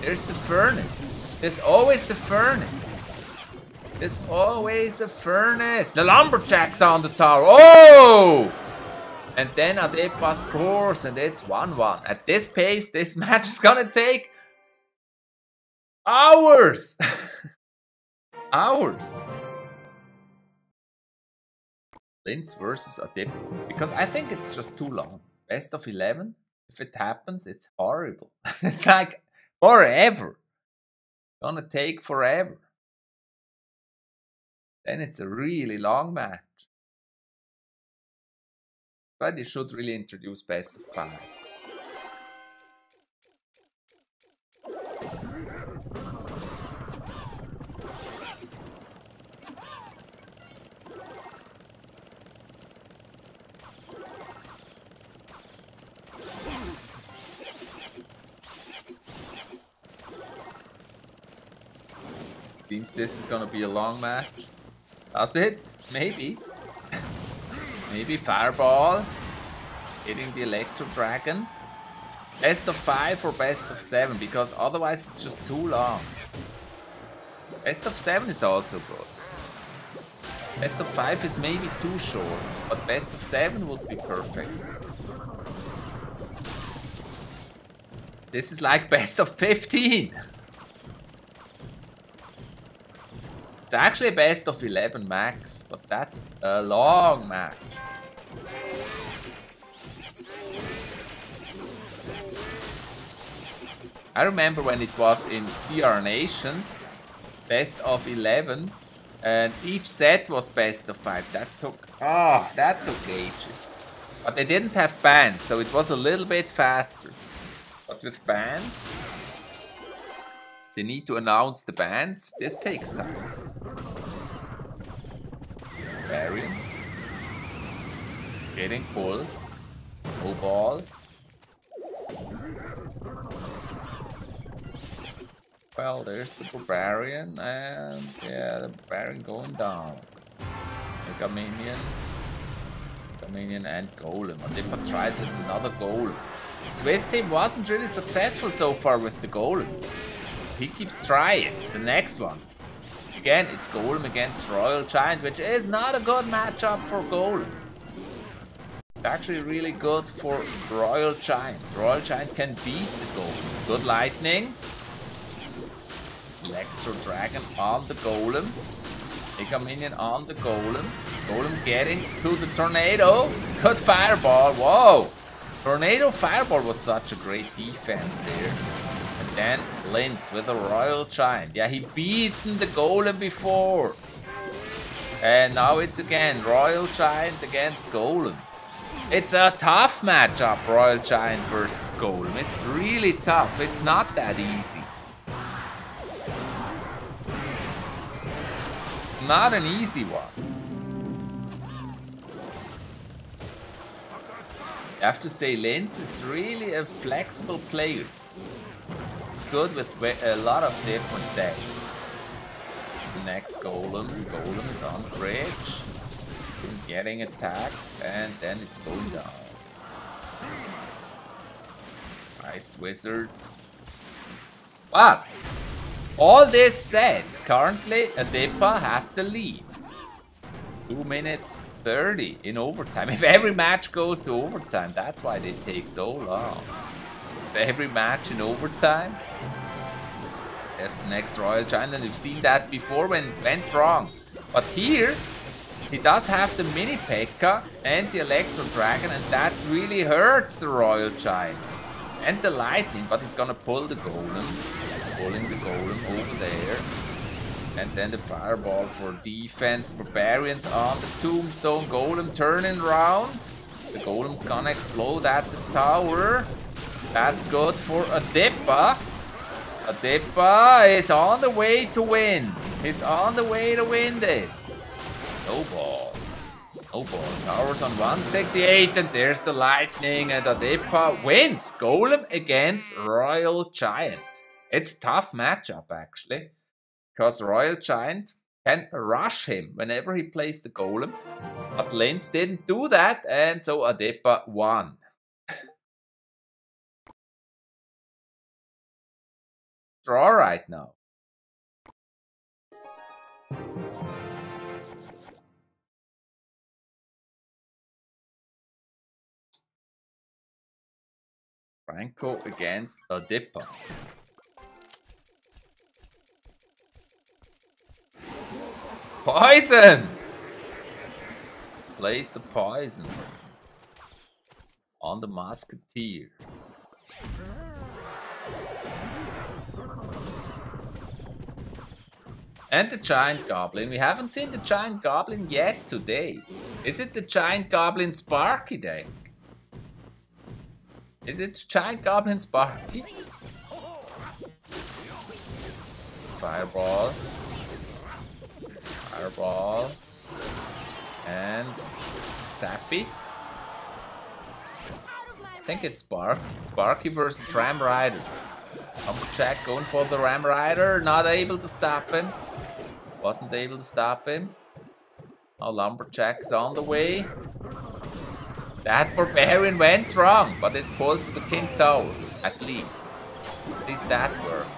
A: There's the furnace. There's always the furnace. There's always a furnace. The Lumberjack's on the tower. Oh! And then Adipa scores, and it's 1-1. At this pace, this match is gonna take hours. Hours. Lince versus Adipa. Because I think it's just too long. Best of 11. If it happens, it's horrible. It's like forever. Gonna take forever. Then it's a really long match. But they should really introduce best of 5. Seems this is gonna be a long match. Does it? Maybe. Maybe Fireball hitting the Electro Dragon. Best of 5 or best of 7, because otherwise it's just too long. Best of 7 is also good. Best of 5 is maybe too short, but best of 7 would be perfect. This is like best of 15. It's actually a best of 11 max, but that's a long match. I remember when it was in CR Nations, best of 11, and each set was best of 5. That took ages. But they didn't have bans, so it was a little bit faster. But with bans, they need to announce the bans. This takes time. Variant. Getting pulled. No ball. Well, there's the Barbarian, and yeah, the Barbarian going down. Mega Minion and Golem. Adipa tries with another Golem. Swiss team wasn't really successful so far with the Golems. He keeps trying. The next one. Again, it's Golem against Royal Giant, which is not a good matchup for Golem. It's actually really good for Royal Giant. Royal Giant can beat the Golem. Good Lightning. Electro Dragon on the Golem. Mega Minion on the Golem. Golem getting to the Tornado. Good Fireball. Whoa! Tornado Fireball was such a great defense there. And then Lince with a Royal Giant. Yeah, he beaten the Golem before. And now it's again Royal Giant against Golem. It's a tough matchup, Royal Giant versus Golem. It's really tough. It's not that easy. Not an easy one. I have to say, Lince is really a flexible player. It's good with a lot of different decks. The next Golem. Golem is on the bridge. Getting attacked, and then it's going down. Nice Wizard. But all this said, currently Adipa has the lead. 2 minutes 30 in overtime. If every match goes to overtime, that's why they take so long. If every match in overtime. There's the next Royal Giant, and we've seen that before when it went wrong. But here, he does have the mini P.E.K.K.A and the Electro Dragon, and that really hurts the Royal Giant. And the Lightning, but he's gonna pull the Golem. Pulling the Golem over there. And then the Fireball for defense. Barbarians on the Tombstone. Golem turning around. The Golem's gonna explode at the tower. That's good for Adipa. Adipa is on the way to win. He's on the way to win this. No ball. No ball. Towers on 168, and there's the Lightning, and Adipa wins. Golem against Royal Giant. It's a tough matchup, actually. Because Royal Giant can rush him whenever he plays the Golem. But Lince didn't do that, and so Adipa won. Draw right now. Franco against Adipa. Poison! Place the poison on the Musketeer. And the Giant Goblin. We haven't seen the Giant Goblin yet today. Is it the Giant Goblin 𝗧𝗏𝗺𝗃 deck? Is it Giant Goblin 𝗧𝗏𝗃? Fireball. Fireball. And Zappy. I think it's 𝗧𝗏𝗃 versus Ram Rider. Lumberjack going for the Ram Rider. Not able to stop him. Wasn't able to stop him. Now Lumberjack is on the way. That Barbarian went wrong, but it's pulled to the King Tower, at least. At least that worked.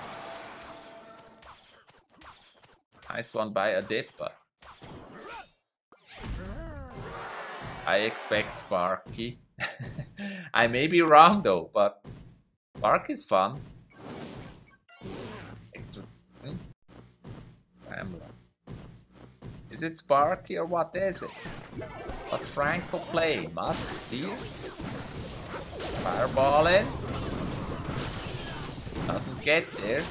A: Nice one by Adipa. I expect 𝗧𝗏𝗃. I may be wrong though, but 𝗧𝗏𝗃 is fun. Is it 𝗧𝗏𝗃 or what is it? What's Franco playing? Musketeer? Fireballing? Doesn't get there.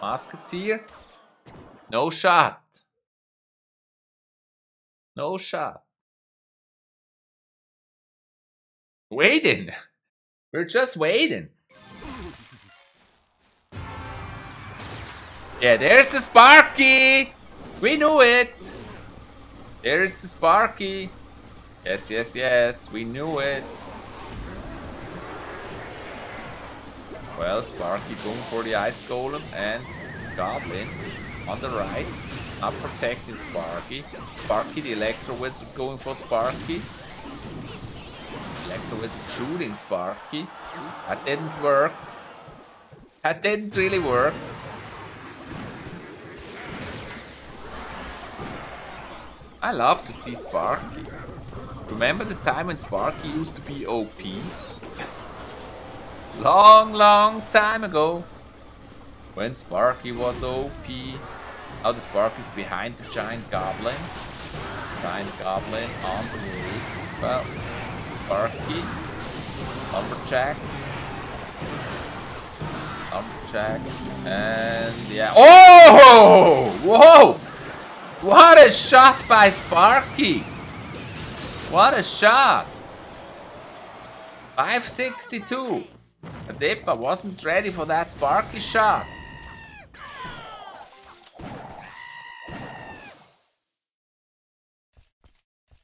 A: Musketeer? No shot. No shot. Waiting. We're just waiting. Yeah, there's the 𝗧𝗏𝗃. We knew it. There's the 𝗧𝗏𝗃. Yes, yes, yes. We knew it. Well, 𝗧𝗺𝗊𝗺 going for the Ice Golem and Goblin on the right. Not protecting 𝗧𝗺𝗊𝗺. 𝗧𝗺𝗊𝗺, the Electro Wizard going for 𝗧𝗺𝗊𝗺. Electro Wizard shooting 𝗧𝗺𝗊𝗺. That didn't work. That didn't really work. I love to see 𝗧𝗺𝗊𝗺. Remember the time when 𝗧𝗺𝗊𝗺 used to be OP? Long time ago. When 𝗧𝗺𝗊𝗺 was OP. Now the 𝗧𝗺𝗊𝗺 is behind the giant goblin. Giant goblin on the way. Well, 𝗧𝗺𝗊𝗺. 𝗧𝗺𝗁𝗁𝗁. And yeah. Oh! Whoa! What a shot by 𝗧𝗺𝗊𝗺! What a shot! 562. Adipa wasn't ready for that 𝗧𝗺𝗊𝗺 shot.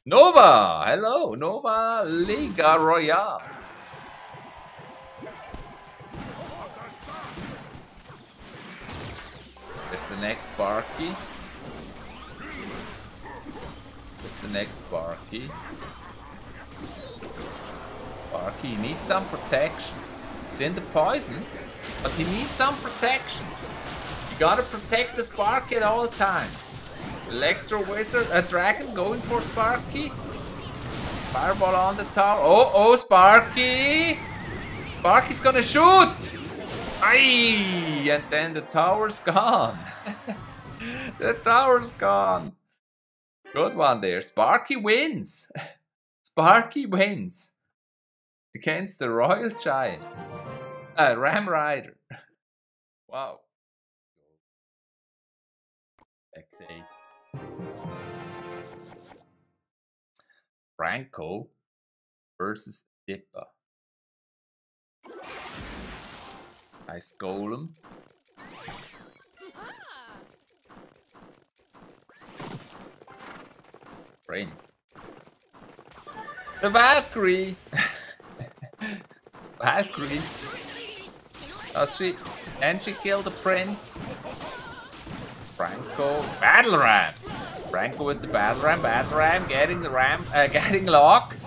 A: Nova! Hello, Nova Liga Royale. There's the next 𝗧𝗺𝗊𝗺. There's the next 𝗧𝗺𝗊𝗺. 𝗧𝗺𝗊𝗺 needs some protection. He's in the poison, but he needs some protection. You gotta protect the 𝗧𝗺𝗊𝗺 at all times. Electro Wizard, a dragon going for 𝗧𝗺𝗊𝗺. Fireball on the tower. Oh, 𝗧𝗺𝗊𝗺! 𝗧𝗺𝗊𝗺's gonna shoot! Aye! And then the tower's gone. The tower's gone. Good one there. 𝗧𝗺𝗊𝗺 wins. 𝗧𝗺𝗊𝗺 wins. Against the Royal Giant. Ram Rider. Wow. Spectate. Franco versus Adipa. Ice Golem. Prince. The Valkyrie. Valkyrie. And she killed the prince. Franco. Battle Ram. Franco with the Battle Ram. Battle Ram getting the ram, getting locked.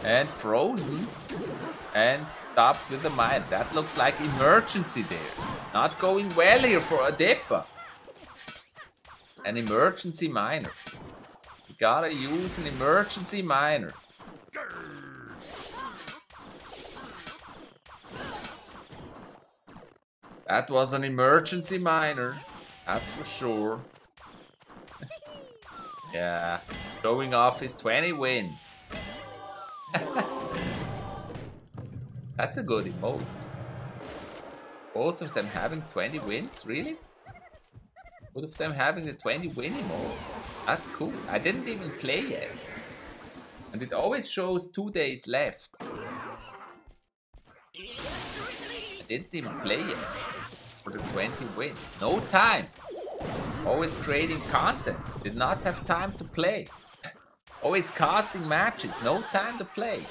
A: And frozen. And stopped with the mine. That looks like emergency there. Not going well here for Adipa. An emergency miner. You gotta use an emergency miner. That was an emergency miner. That's for sure. Yeah. Showing off his 20 wins. That's a good emote. Both of them having 20 wins? Really? Both of them having the 20 win emote? That's cool. I didn't even play yet. And it always shows 2 days left. I didn't even play yet. For the 20 wins. No time. Always creating content. Did not have time to play. Always casting matches. No time to play.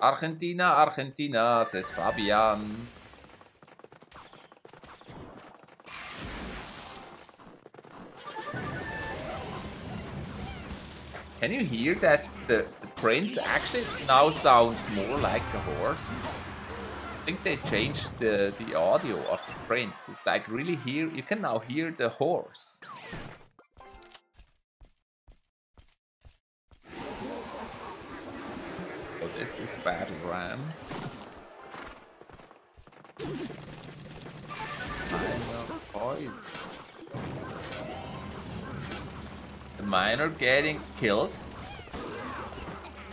A: Argentina, Argentina, says Fabian. Can you hear that the prince actually now sounds more like a horse? I think they changed the audio of the prince. It's like really hear, you can now hear the horse. So this is Battle Ram. Poison. The miner getting killed.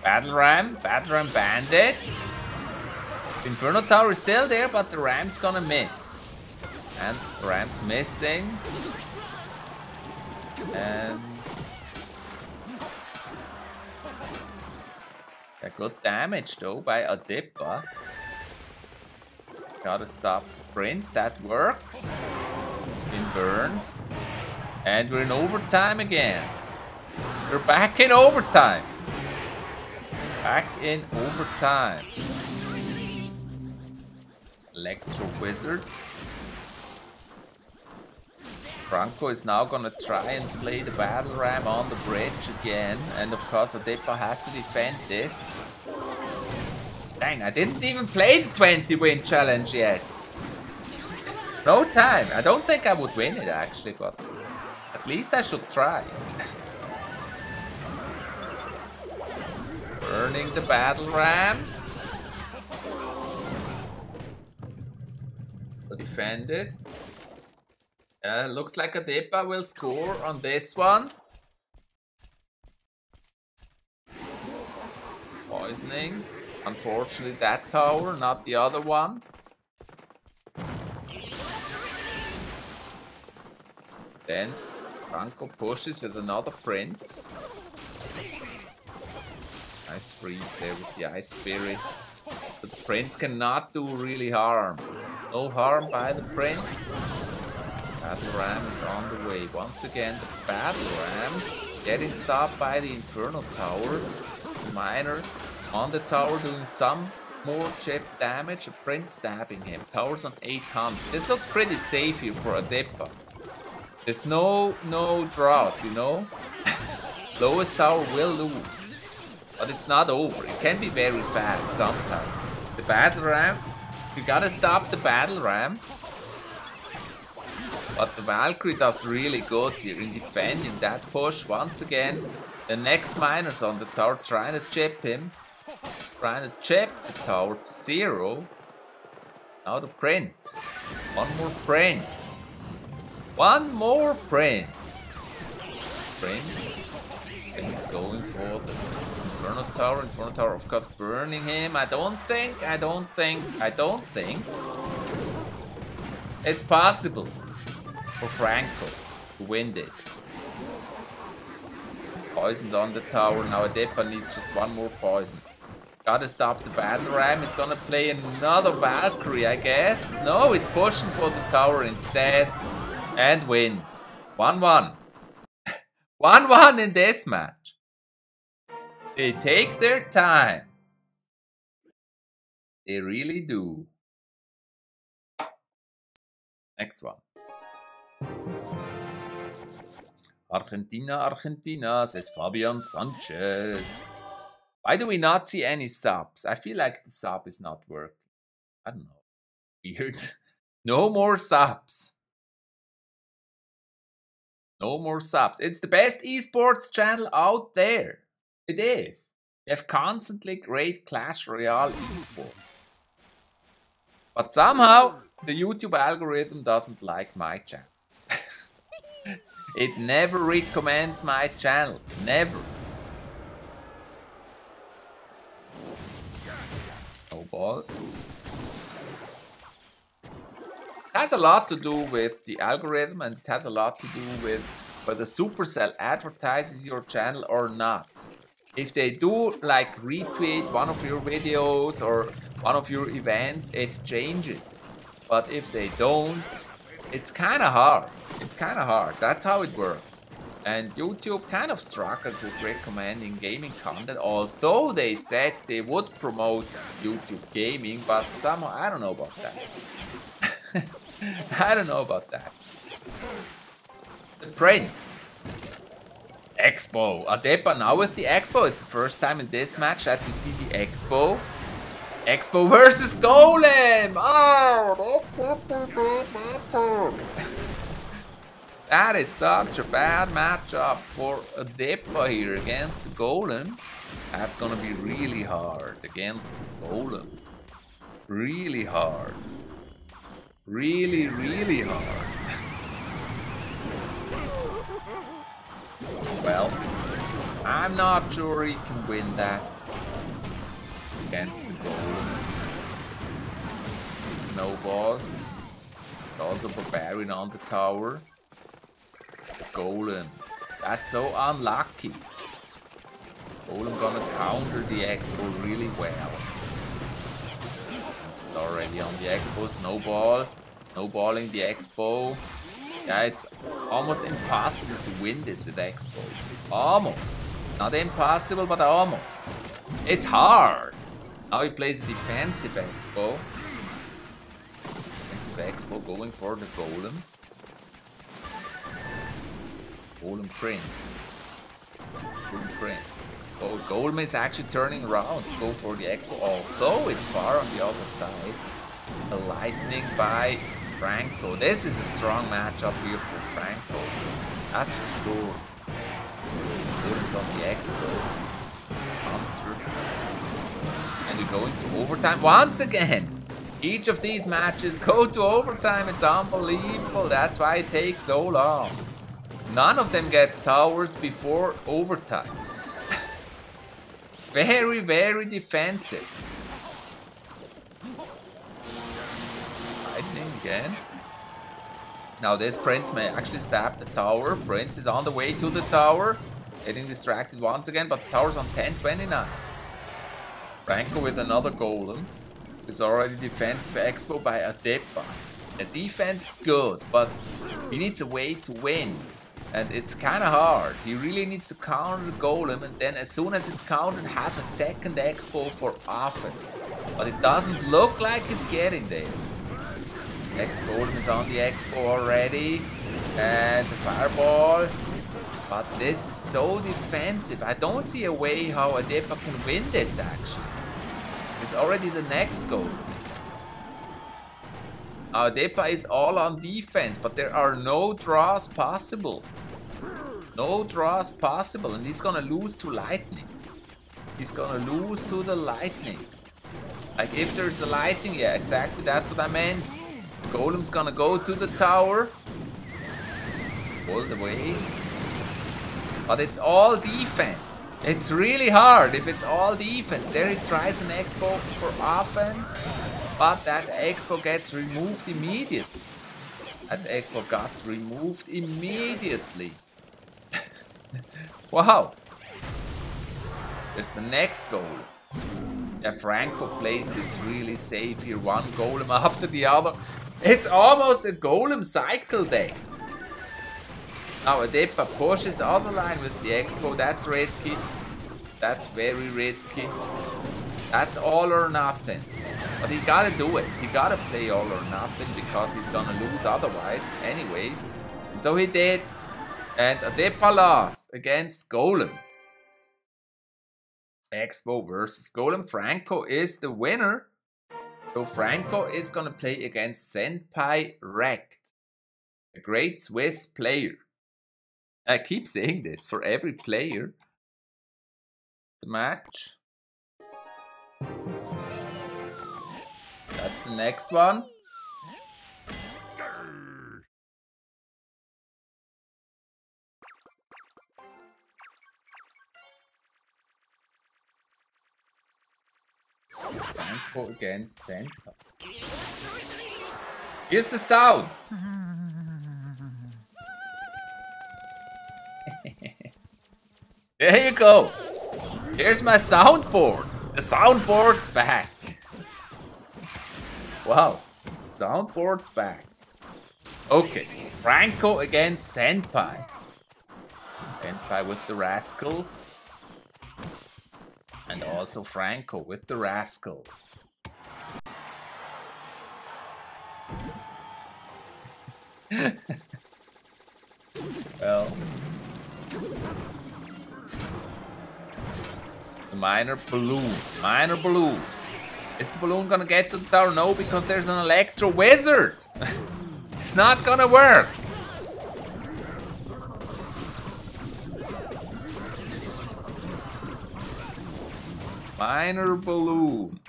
A: Battle Ram bandit. The Inferno Tower is still there, but the Ram's gonna miss. And the Ram's missing. And yeah, good damage though by Adipa. Gotta stop the prince, that works. Been burned. And we're in overtime again. We're back in overtime. Back in overtime. 𝗧𝗵𝗵𝗀𝗀𝗀𝗧. Franco is now gonna try and play the battle ram on the bridge again. And of course Adipa has to defend this. Dang, I didn't even play the 20-win challenge yet. No time. I don't think I would win it actually, but at least I should try. Burning the battle ram. Defend it. Looks like Adipa will score on this one. Poisoning. Unfortunately that tower, not the other one. Then Franco pushes with another prince. Nice freeze there with the Ice Spirit. But the prince cannot do really harm. No harm by the prince. Battle ram is on the way. Once again, the battle ram getting stopped by the Inferno Tower. The miner on the tower doing some more chip damage. The prince stabbing him. Tower's on 800. This looks pretty safe here for Adipa. There's no draws, you know. Lowest tower will lose. But it's not over. It can be very fast sometimes. The battle ram, you gotta stop the battle ram. But the Valkyrie does really good here in defending that push. Once again, the next miner's on the tower trying to chip him. Trying to chip the tower to 0. Now the prince. One more prince. One more prince. Prince going for the Inferno Tower, of course, burning him. I don't think it's possible for Franco to win this. Poison's on the tower. Now Adipa needs just one more poison. Gotta stop the battle ram. He's gonna play another Valkyrie, I guess. No, he's pushing for the tower instead. And wins. 1-1. 1-1 in this match. They take their time. They really do. Next one. Argentina, says Fabian Sanchez. Why do we not see any subs? I feel like the sub is not working. I don't know. Weird. No more subs. No more subs. It's the best esports channel out there. It is. We have constantly great Clash Royale eSports. But somehow, the YouTube algorithm doesn't like my channel. It never recommends my channel. Never. No ball. It has a lot to do with the algorithm, and it has a lot to do with whether Supercell advertises your channel or not. If they do like retweet one of your videos or one of your events, it changes. But if they don't, it's kind of hard. It's kind of hard. That's how it works. And YouTube kind of struggles with recommending gaming content, although they said they would promote YouTube gaming, but somehow I don't know about that. I don't know about that. The Prince. Expo. Adipa now with the Expo. It's the first time in this match that we see the Expo. Expo versus Golem! Oh, that's such a bad matchup. That is such a bad matchup for Adipa here against the Golem. That's gonna be really hard against the Golem. Really hard. Really, really hard. Well, I'm not sure he can win that against the Golem. Snowball. Also Barbarian on the tower. Golem. That's so unlucky. Golem gonna counter the Expo really well. It's already on the Expo. Snowball. Snowballing the Expo. Yeah, it's almost impossible to win this with Expo. Almost. Not impossible, but almost. It's hard. Now he plays a defensive 𝗧𝗶𝗺. Defensive 𝗧𝗶𝗺 going for the golem. Golem Prince. Golem Prince. 𝗧𝗶𝗺. Golem is actually turning around to go for the 𝗧𝗶𝗺. Although it's far on the other side. A lightning by Franco. This is a strong matchup here for Franco. That's for sure. Golem's on the 𝗧𝗶𝗺. Hunter. And we're going to overtime once again. Each of these matches go to overtime. It's unbelievable. That's why it takes so long. None of them gets towers before overtime. Very, very defensive. Lightning again. Now this Prince may actually stab the tower. Prince is on the way to the tower. Getting distracted once again, but the tower's on 1029. Franco with another golem. Is already defensive 𝗧𝗶𝗺 by Adipa. The defense is good, but he needs a way to win. And it's kind of hard. He really needs to counter the golem, and then as soon as it's countered, have a second 𝗧𝗶𝗺 for offense. But it doesn't look like he's getting there. Next golem is on the 𝗧𝗶𝗺 already. And the fireball. But this is so defensive. I don't see a way how Adipa can win this actually. It's already the next goal. Now Adipa is all on defense, but there are no draws possible. No draws possible, and he's gonna lose to lightning. He's gonna lose to the lightning. Like if there's a lightning, yeah, exactly, that's what I meant. The golem's gonna go to the tower. All the way. But it's all defense. It's really hard if it's all defense. There he tries an 𝗧𝗶𝗺 for offense, but that 𝗧𝗶𝗺 gets removed immediately. That 𝗧𝗶𝗺 got removed immediately. Wow. There's the next goal. Yeah, Franco plays this really safe here. One golem after the other. It's almost a golem cycle deck. Now Adipa pushes other line with the 𝗧𝗶𝗺. That's risky. That's very risky. That's all or nothing. But he gotta do it. He gotta play all or nothing because he's gonna lose otherwise anyways. And so he did. And Adipa lost against golem. 𝗧𝗶𝗺 versus golem. Franco is the winner. So Franco is gonna play against Senpai Rekt, a great Swiss player. I keep saying this for every player. The match. That's the next one. Franco against Senpai. Here's the sounds. There you go. Here's my soundboard. The soundboard's back. Wow. Soundboard's back. Okay. Franco against Senpai. Senpai with the rascals. And also Franco with the rascal. Well. The minor balloon. Minor balloon. Is the balloon gonna get to the tower? No, because there's an electro wizard. It's not gonna work. Minor balloon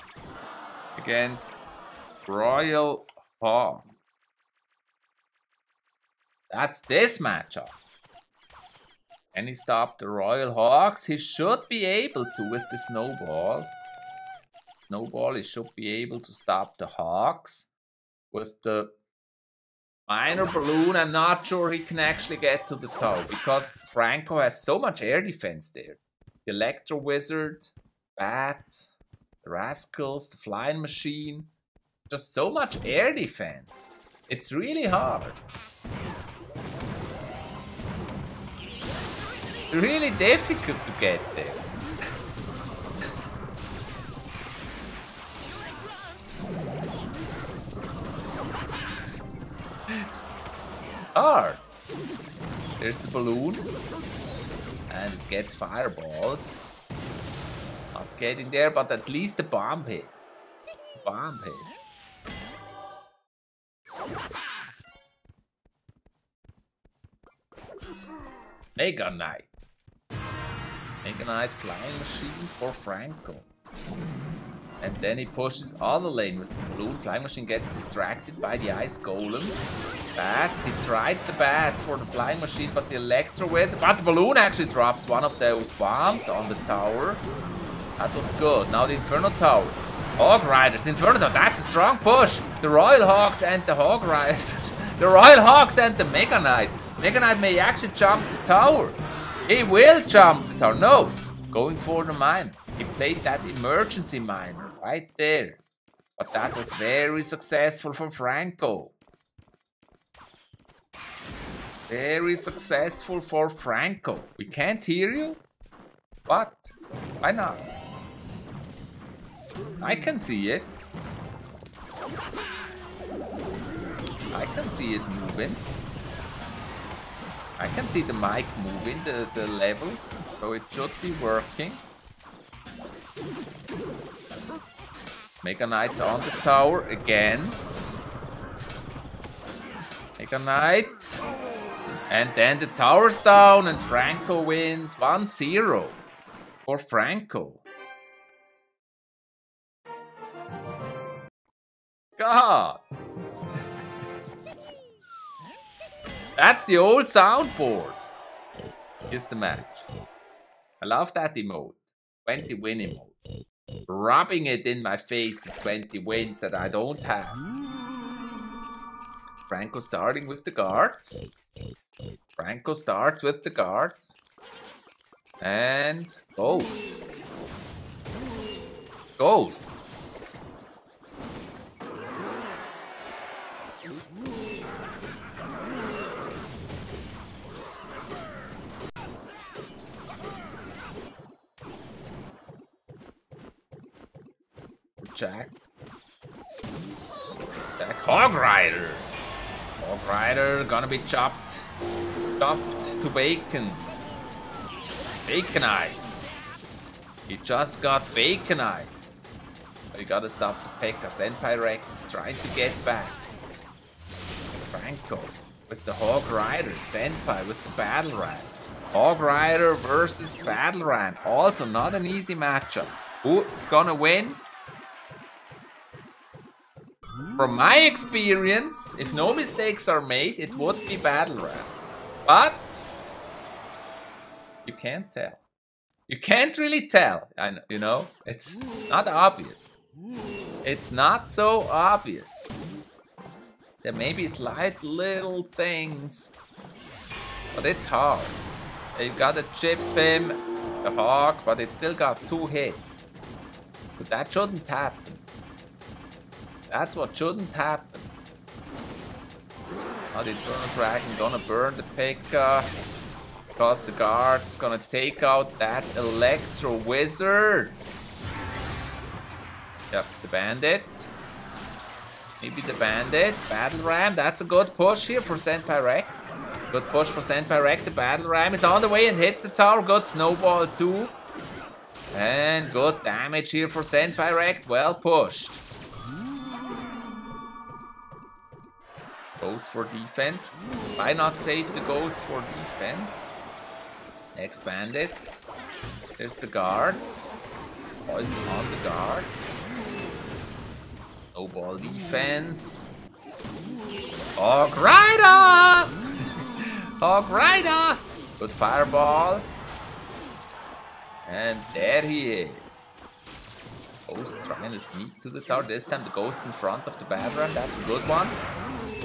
A: against Royal Hawk. That's this matchup. Can he stop the Royal Hawks? He should be able to with the snowball. Snowball, he should be able to stop the Hawks. With the minor balloon, I'm not sure he can actually get to the tower because Franco has so much air defense there. The Electro Wizard, Bats, the Rascals, the Flying Machine. Just so much air defense. It's really hard. Really difficult to get there. hard. There's the balloon. And it gets fireballed. Not getting there, but at least the bomb hit. Bomb hit. Mega Knight. Mega Knight flying machine for Franco. And then he pushes all the lane with the balloon. Flying machine gets distracted by the ice golem. Bats. He tried the bats for the flying machine, but the 𝗧𝗃𝗃𝗁𝗃. But the balloon actually drops one of those bombs on the tower. That was good. Now the Inferno Tower. Hog Riders. Inferno Tower. That's a strong push. The Royal Hogs and the Hog Riders. The Royal Hogs and the Mega Knight. Mega Knight may actually jump the tower. He will jump the tower. No. Going for the mine. He played that emergency miner right there. But that was very successful for Franco. Very successful for Franco. We can't hear you? What? Why not? I can see it. I can see it moving. I can see the mic moving, the level. So it should be working. Mega Knight's on the tower again. Mega Knight. And then the tower's down and Franco wins 1-0 for Franco. God! That's the old soundboard. Here's the match. I love that emote. 20 win emote. Rubbing it in my face, the 20 wins that I don't have. Franco starting with the guards. Franco starts with the guards. And Ghost. Ghost. Jack. Hog Rider. Hog Rider gonna be chopped. Chopped to bacon. Baconized. He just got baconized. But you gotta stop the 𝗃𝗃𝗃𝗃. Senpai Rekt is trying to get back. Franco with the Hog Rider. Senpai with the Battle Ram. Hog Rider versus Battle Ram. Also not an easy matchup. Who is gonna win? From my experience, if no mistakes are made, it would be Battle Ram. But you can't tell. You can't really tell. I know, you know, it's not obvious. It's not so obvious. There may be slight little things, but it's hard. You gotta chip him, the hog, but it still got 2 hits. So that shouldn't happen. That's what shouldn't happen. Now the Eternal Dragon gonna burn the 𝗃𝗃𝗃𝗃 because the guard's gonna take out that Electro Wizard. Yep, the Bandit. Maybe the Bandit. Battle Ram, that's a good push here for Senpai Rekt. Good push for Senpai Rekt. The Battle Ram is on the way and hits the tower. Good snowball too. And good damage here for Senpai Rekt. Well pushed. Goes for defense. Why not save the Ghost for defense? Next Bandit. There's the guards. Poison on the guards. Snowball defense. Hog Rider! Hog Rider! Good fireball. And there he is. Ghost trying to sneak to the tower. This time the Ghost in front of the Battle Ram. That's a good one.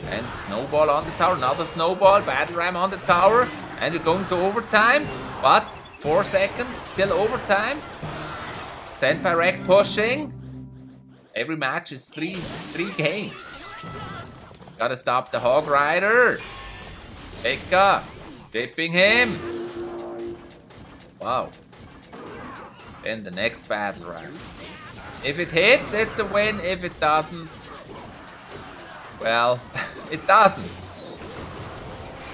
A: And snowball on the tower, another snowball, Battle Ram on the tower, and you're going to overtime. What? 4 seconds, still overtime. Senpai Rekt pushing. Every match is three games. Gotta stop the Hog Rider. 𝗃𝗃𝗃𝗃, dipping him. Wow. Then the next Battle Ram. If it hits, it's a win. If it doesn't, well, it doesn't.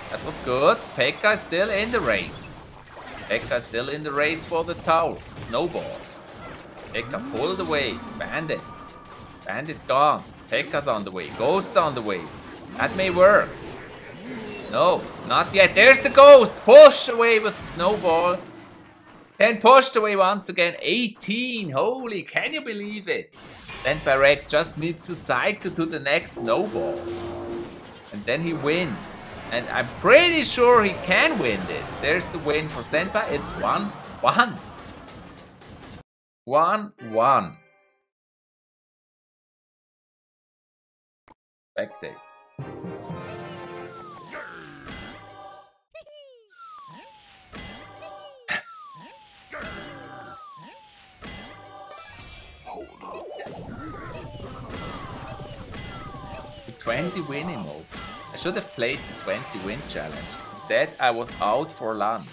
A: That was good. 𝗵𝗃𝗃 is still in the race. 𝗵𝗃𝗃 is still in the race for the tower. Snowball. 𝗵𝗃𝗃 pulled away. Bandit. Bandit gone. 𝗵𝗃𝗃's on the way. Ghost's on the way. That may work. No, not yet. There's the ghost. Push away with the snowball. Then pushed away once again. 18. Holy, can you believe it? Senpai Rekt just needs to cycle to the next snowball. And then he wins. And I'm pretty sure he can win this. There's the win for Senpai. It's 1-1. 1-1. Spectate. The 20 winning mode. I should have played the 20 win challenge. Instead, I was out for lunch.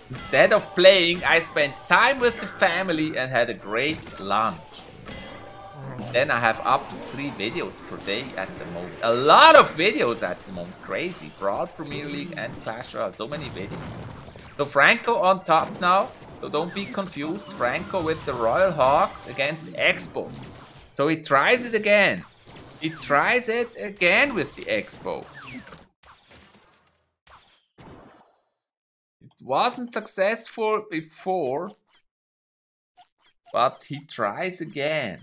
A: Instead of playing, I spent time with the family and had a great lunch. Then I have up to 3 videos per day at the moment. A lot of videos at the moment. Crazy. Brawl, Premier League and Clash Royale. So many videos. So Franco on top now. So don't be confused. Franco with the Royal Hawks against 𝗃𝗃𝗃𝗃. So he tries it again. He tries it again with the 𝗃𝗃𝗃𝗃. It wasn't successful before, but he tries again.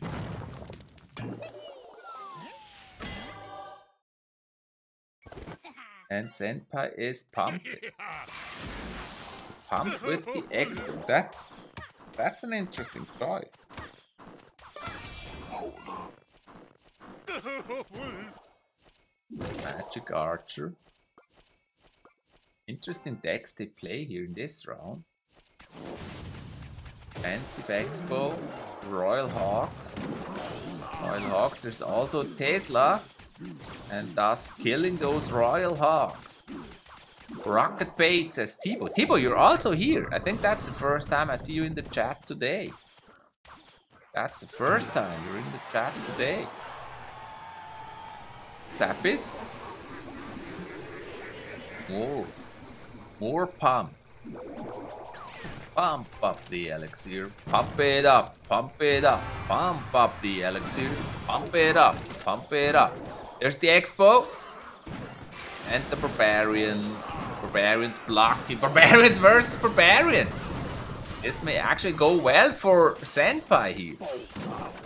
A: And Senpai is pumping. Pump with the 𝗃𝗃𝗃𝗃. That's an interesting choice. Magic Archer. Interesting decks they play here in this round. Fancy 𝗃𝗃𝗃𝗃, Royal Hawks. Royal Hawks, there's also Tesla. And thus killing those Royal Hawks. Rocket Bait says 𝗧𝗶𝗺𝗵. 𝗧𝗶𝗺𝗵, you're also here. I think that's the first time I see you in the chat today. That's the first time you're in the chat today. 𝗧𝗶𝗺𝗵. Whoa. More pumps. Pump up the elixir. Pump it up. Pump it up. Pump up the elixir. Pump it up. Pump it up. There's the 𝗃𝗃𝗃𝗃. And the barbarians. Barbarians blocking. Barbarians versus barbarians. This may actually go well for Senpai here.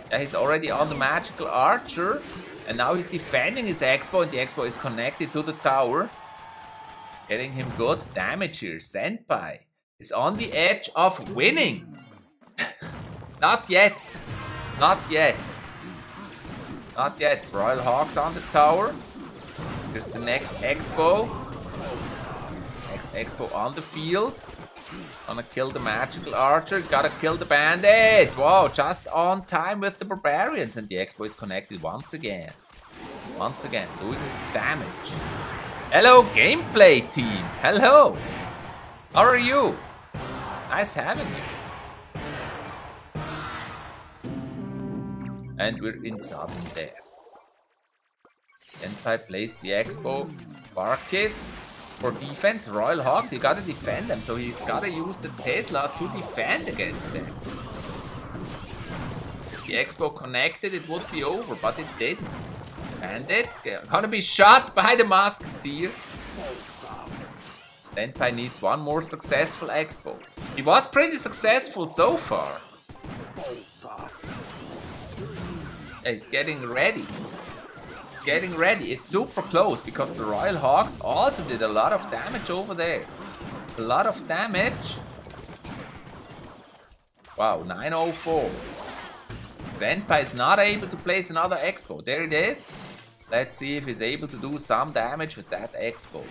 A: Yeah, he's already on the magical archer. And now he's defending his 𝗃𝗃𝗃𝗃. And the 𝗃𝗃𝗃 is connected to the tower. Getting him good damage here. Senpai is on the edge of winning. Not yet. Not yet. Not yet. Royal Hawks on the tower. Here's the next 𝗃𝗃𝗃𝗃. Next 𝗃𝗃𝗃 on the field. Gonna kill the magical archer. Gotta kill the bandit. Wow, just on time with the barbarians. And the 𝗃𝗃𝗃𝗃 is connected once again. Once again, doing its damage. Hello, gameplay team. Hello. How are you? Nice having you. And we're in sudden death. Senpai plays the 𝗃𝗃𝗃𝗃 for defense. Royal Hawks, you gotta defend them, so he's gotta use the Tesla to defend against them. If the 𝗃𝗃𝗃𝗃 connected, it would be over, but it didn't. Bandit gonna be shot by the musketeer. Senpai needs one more successful 𝗃𝗃𝗃𝗃. He was pretty successful so far. He's getting ready. Getting ready. It's super close because the Royal Hawks also did a lot of damage over there. A lot of damage. Wow, 904. Senpai is not able to place another 𝗃𝗃𝗃𝗃. There it is. Let's see if he's able to do some damage with that 𝗃𝗃𝗃𝗃.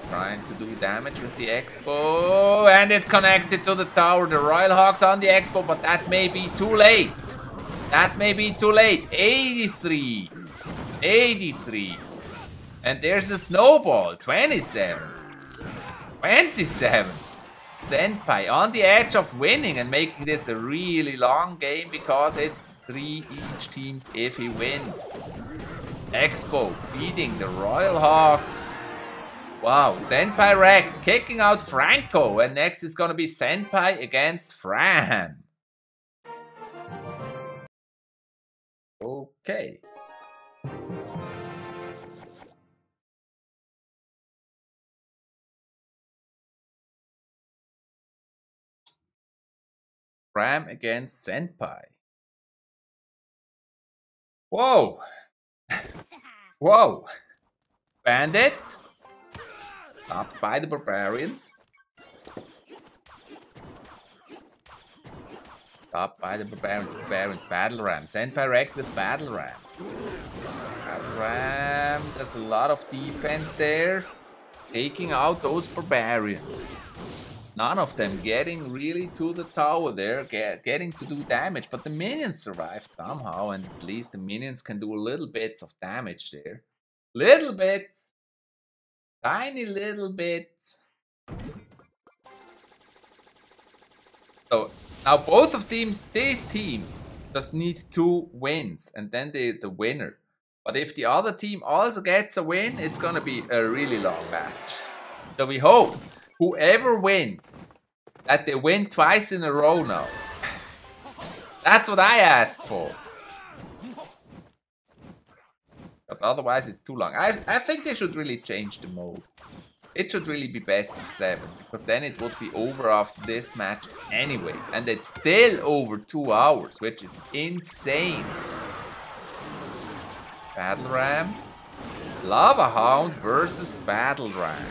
A: Trying to do damage with the 𝗃𝗃𝗃𝗃. And it's connected to the tower. The Royal Hawks on the 𝗃𝗃𝗃𝗃, but that may be too late. That may be too late. 83. 83. And there's a snowball. 27. 27. Senpai on the edge of winning and making this a really long game because it's 3 each teams if he wins. 𝗃𝗃𝗃𝗃 beating the Royal Hawks Wow, Senpai Rekt kicking out Franco. And next is gonna be Senpai against Fram. Okay. Fram against Senpai. Whoa! Whoa! Bandit! Up by the barbarians. Up by the barbarians. Battle Ram. Senpai Rekt with Battle Ram. Battle Ram. There's a lot of defense there. Taking out those barbarians. None of them getting really to the tower there, getting to do damage, but the minions survived somehow, and at least the minions can do little bits of damage there. Little bits. Tiny little bits. So, now both of these teams just need 2 wins, and then they're the winner. But if the other team also gets a win, it's gonna be a really long match. So we hope whoever wins, that they win twice in a row now. That's what I ask for. Because otherwise it's too long. I think they should really change the mode. It should really be best of 7. Because then it would be over after this match anyways. And it's still over 2 hours, which is insane. Battle Ram. Lava Hound versus Battle Ram.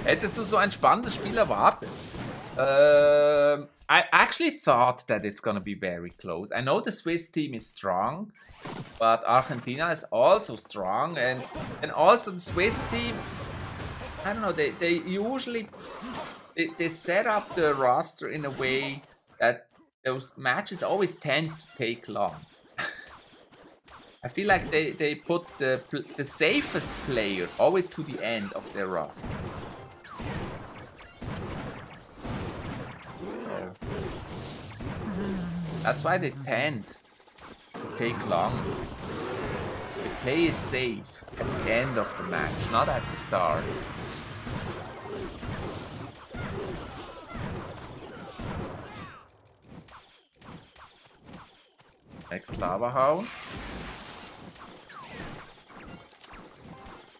A: Hättest du so ein spannendes Spiel erwartet? I actually thought that it's gonna be very close. I know the Swiss team is strong, but Argentina is also strong, and also the Swiss team, I don't know, they usually they set up the roster in a way that those matches always tend to take long. I feel like they put the safest player always to the end of their roster. That's why they tend to take long. They play it safe at the end of the match, not at the start. Next Lava Hound.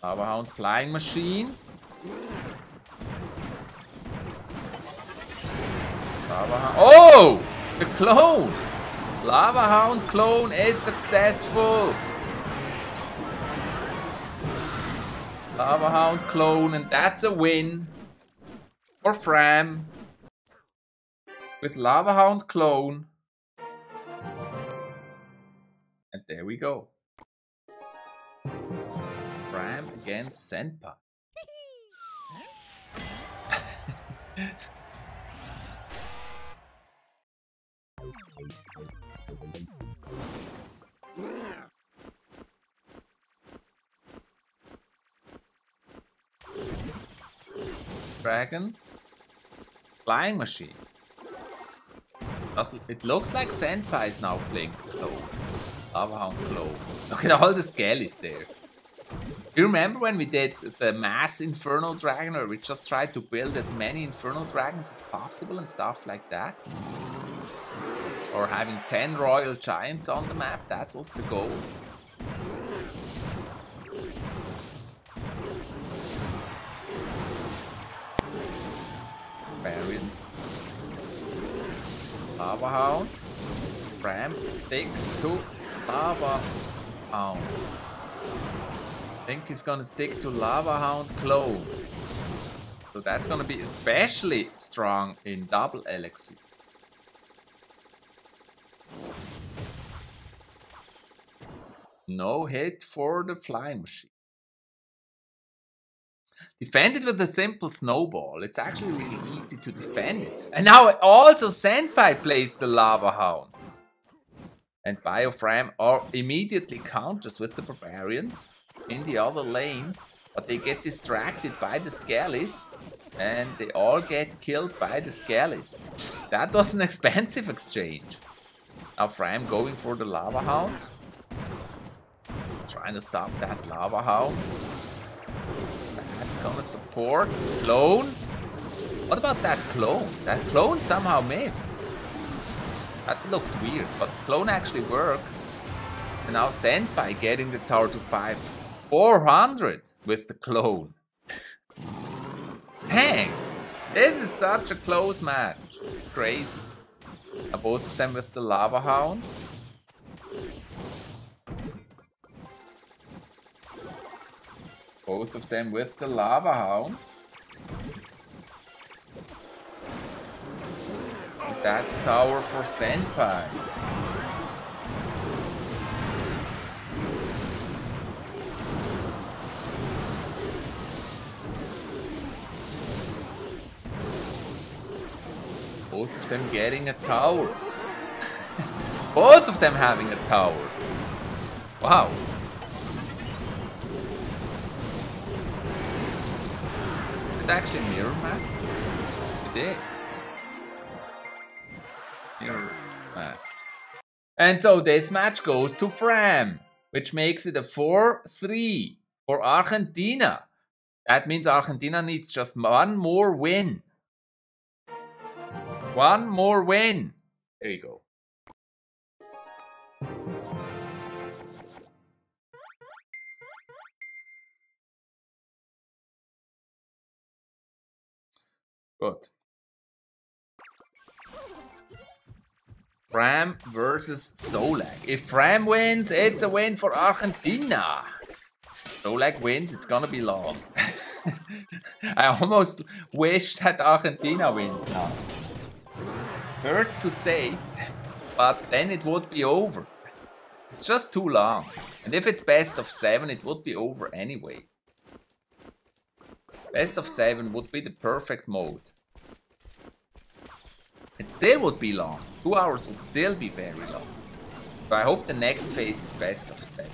A: Lava Hound Flying Machine. Lava Hound. Oh! The clone! Lava Hound clone is successful! Lava Hound clone, and that's a win for Fram with Lava Hound clone. And there we go. Fram against Senpai. Dragon. Flying Machine. It looks like Senpai is now playing the clone. Lava Hound clone. Look at all the skellies there. Do you remember when we did the mass Inferno Dragon, where we just tried to build as many Inferno Dragons as possible and stuff like that? Or having 10 Royal Giants on the map, that was the goal. Variant. Lava Hound. Fram sticks to Lava Hound. I think he's gonna stick to Lava Hound clone. So that's gonna be especially strong in double 𝗬𝗁𝗍. No hit for the Flying Machine. Defend it with a simple snowball. It's actually really easy to defend it. And now also Senpai plays the Lava Hound. And Fram immediately counters with the barbarians in the other lane. But they get distracted by the skellies. And they all get killed by the skellies. That was an expensive exchange. Now Fram going for the 𝗧𝗵𝗵𝗺. Trying to stop that 𝗧𝗵𝗵𝗺. That's gonna support. Clone. What about that clone? That clone somehow missed. That looked weird, but clone actually worked. And now Senpai getting the tower to 400 with the clone. Dang! This is such a close match. Crazy. Now both of them with the 𝗧𝗵𝗵𝗺. Both of them with the 𝗧𝗵𝗵𝗺. That's tower for Senpai. Both of them getting a tower. Both of them having a tower. Wow. Is it actually a mirror match? It is. Mirror match. And so this match goes to Fram, which makes it a 4-3 for Argentina. That means Argentina needs just one more win. One more win. There you go. Good. Fram versus Zolag. If Fram wins, it's a win for Argentina. Zolag wins, it's gonna be long. I almost wish that Argentina wins now. Hurts to say, but then it would be over. It's just too long. And if it's best of 7, it would be over anyway. Best of 7 would be the perfect mode. It still would be long. 2 hours would still be very long. So I hope the next phase is best of 7.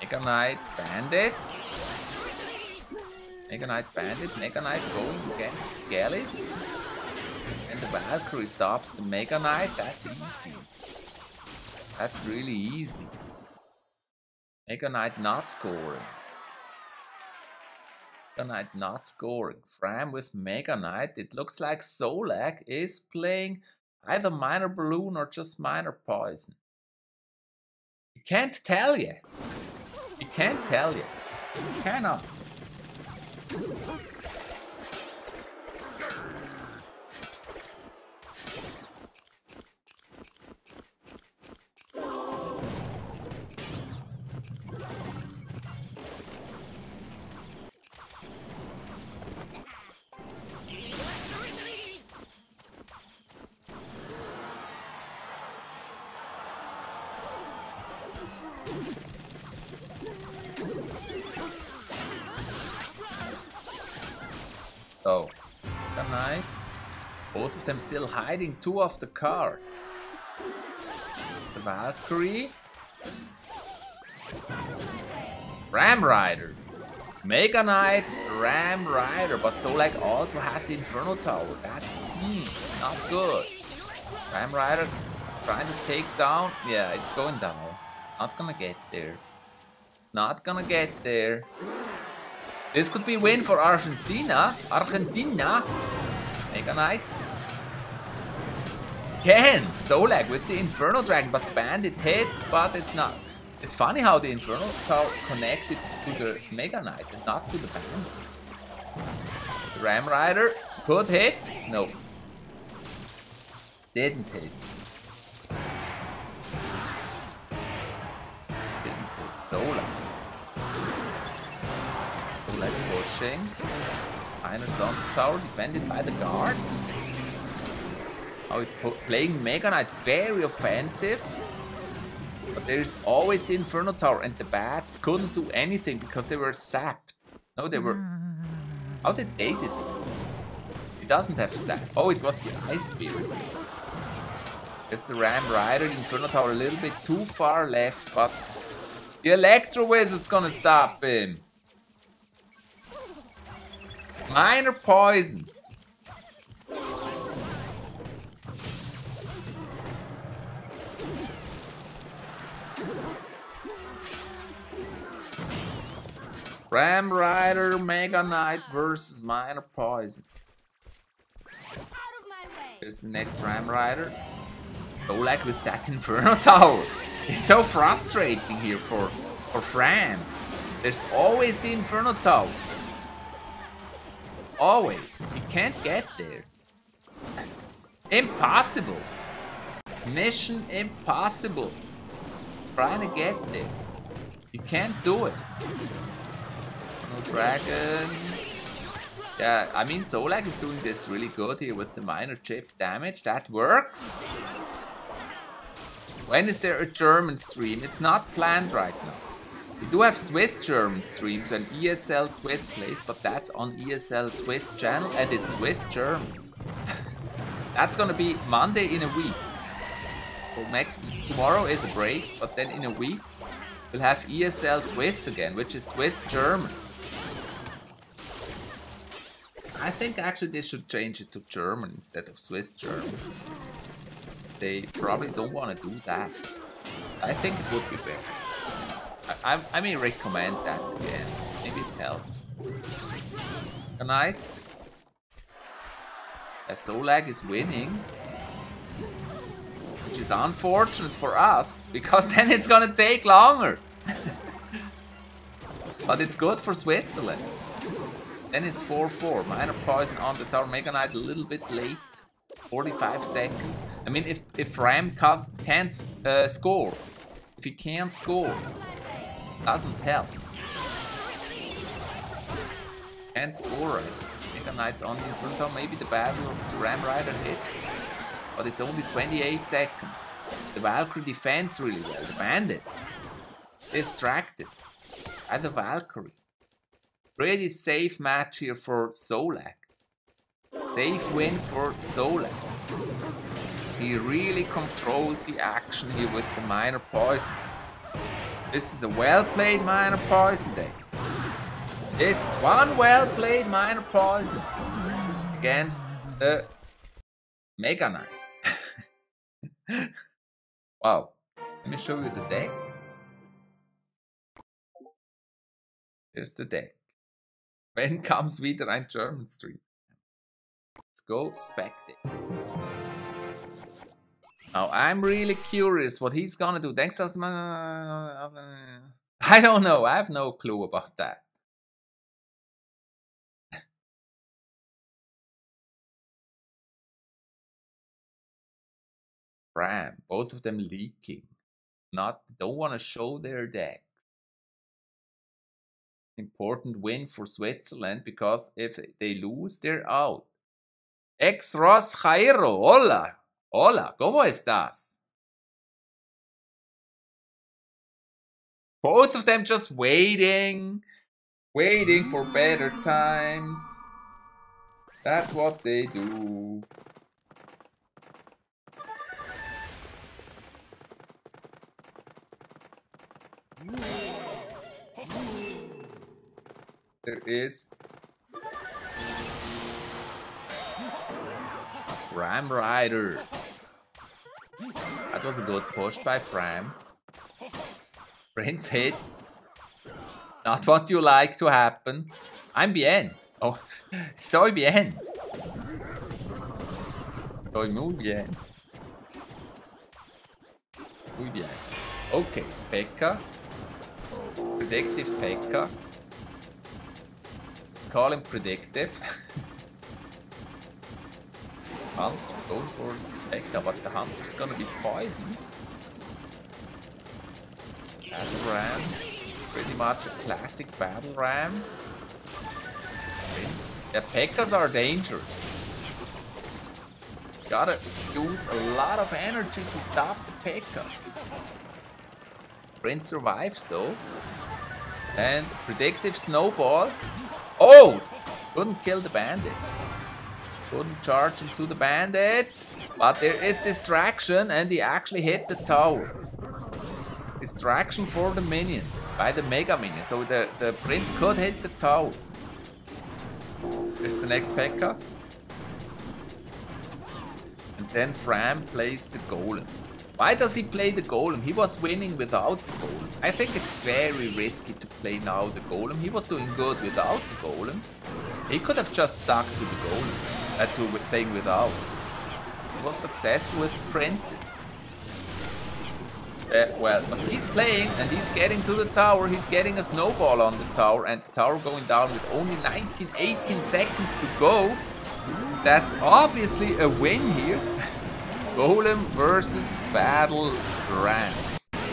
A: Mega Knight Bandit. Mega Knight Bandit. Mega Knight going against 𝗧𝗫𝗆. And the Valkyrie stops the Mega Knight. That's easy. That's really easy. Mega Knight not scoring. Mega Knight not scoring. Fram with Mega Knight. It looks like Zolag is playing either minor balloon or just minor poison. You can't tell yet. You can't tell yet. You cannot. So, Mega Knight. Both of them still hiding 2 of the cards. The Valkyrie. Ram Rider. Mega Knight, Ram Rider. But Zolag also has the Inferno Tower. That's not good. Ram Rider trying to take down. Yeah, it's going down. Not gonna get there. Not gonna get there. This could be a win for Argentina. Argentina. Mega Knight. Again, Zolag with the Inferno Dragon, but Bandit hits, but it's not. It's funny how the Inferno Tower connected to the Mega Knight and not to the Bandit. The Ram Rider could hit. No. Didn't hit. Didn't hit. Zolag. Zolag pushing. Miners on the tower, defended by the guards. Now he's playing Mega Knight, very offensive. But there's always the Inferno Tower, and the bats couldn't do anything because they were sapped. No, they were. How did they disappear? He doesn't have sap. Oh, it was the Ice Spirit. There's the Ram Rider, the Inferno Tower a little bit too far left, but the Electro Wizard's gonna stop him. Minor poison. Ram Rider Mega Knight versus Minor Poison. Here's the next Ram Rider. Zolag with that Inferno Tower. It's so frustrating here for Fram. There's always the Inferno Tower. Always. You can't get there. Impossible. Mission impossible. Trying to get there. You can't do it. No dragon. Yeah, I mean, Zolag is doing this really good here with the minor chip damage. That works. When is there a German stream? It's not planned right now. We do have Swiss German streams when ESL Swiss plays, but that's on ESL Swiss channel and it's Swiss German. That's gonna be Monday in a week. So tomorrow is a break, but then in a week we'll have ESL Swiss again, which is Swiss German. I think actually they should change it to German instead of Swiss German. They probably don't want to do that. I think it would be better. I may recommend that again. Maybe it helps. Good night. Zolag is winning. Which is unfortunate for us, because then it's gonna take longer. But it's good for Switzerland. Then it's 4-4. Minor Poison on the tower. Mega Knight a little bit late. 45 seconds. I mean, if Fram can't score, if he can't score, doesn't help. Can't score right. Mega Knight's on the Inferno. Maybe the Ram Rider hits, but it's only 28 seconds. The Valkyrie defends really well. The Bandit distracted by the Valkyrie. Pretty safe match here for Zolag. Safe win for Zolag. He really controlled the action here with the Minor Poison. This is a well-played Minor Poison deck. This is one well-played Minor Poison against the Mega Knight. Wow. Let me show you the deck. Here's the deck. When comes wieder ein German Stream? Let's go spect it. Now I'm really curious what he's gonna do. Thanks, I don't know. I have no clue about that. Fram, both of them leaking. Don't want to show their deck. Important win for Switzerland, because if they lose, they're out. 𝗧𝗄𝗺𝗁𝗃. Hola. Hola. ¿Cómo estás? Both of them just waiting for better times. That's what they do. There is Ram Rider. That was a good push by Fram. Prince hit. Not what you like to happen. I'm bien. Oh, soy bien. Soy muy bien. Muy bien. Okay, 𝗲𝗊𝗵. Predictive 𝗲𝗊𝗵. Call him predictive. Hunter going for 𝗲𝗊𝗵, but the Hunter's gonna be poisoned. Battle Ram. Pretty much a classic Battle Ram. The 𝗲𝗊𝗵s are dangerous. Gotta use a lot of energy to stop the 𝗲𝗊𝗵s. Prince survives though. And predictive snowball. Oh! Couldn't kill the bandit. Couldn't charge into the bandit. But there is distraction, and he actually hit the tower. Distraction for the minions. By the mega minions. So the prince could hit the tower. There's the next P.E.K.K.A. And then Fram plays the Golem. Why does he play the Golem? He was winning without the Golem. I think it's very risky to play now the Golem. He was doing good without the Golem. He could have just stuck to the Golem, to playing without. He was successful with the Princes. Well, but he's playing and he's getting to the tower. He's getting a snowball on the tower and the tower going down with only 18 seconds to go. That's obviously a win here. Golem versus Battle Fram.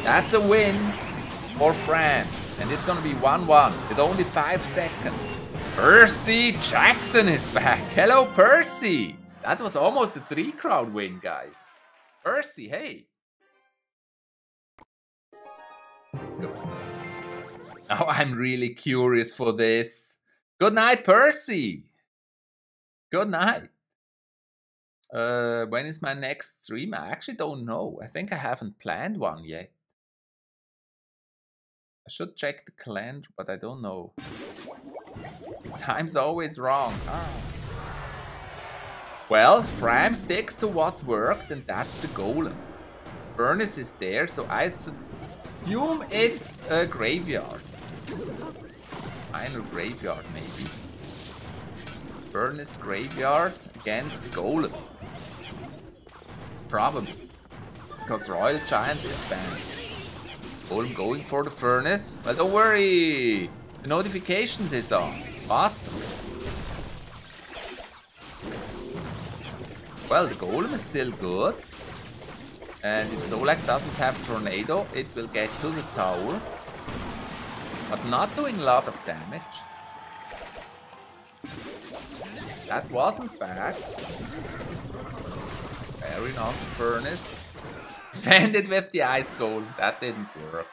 A: That's a win for Fram. And it's gonna be 1-1 with only 5 seconds. Percy Jackson is back. Hello, Percy. That was almost a 3-crowd win, guys. Percy, hey. Now I'm really curious for this. Good night, Percy. Good night. When is my next stream? I actually don't know. I think I haven't planned one yet. I should check the calendar, but I don't know. The time's always wrong. Ah. Well, Fram sticks to what worked, and that's the Golem. Furnace is there, so I assume it's a graveyard. Minor graveyard, maybe. Furnace graveyard against Golem. Probably. Because Royal Giant is banned. Golem going for the Furnace. But don't worry! The notifications is on. Awesome. Well, the Golem is still good. And if Zolag doesn't have Tornado, it will get to the tower. But not doing a lot of damage. That wasn't bad. Firing on the Furnace. Defended with the Ice Golem. That didn't work.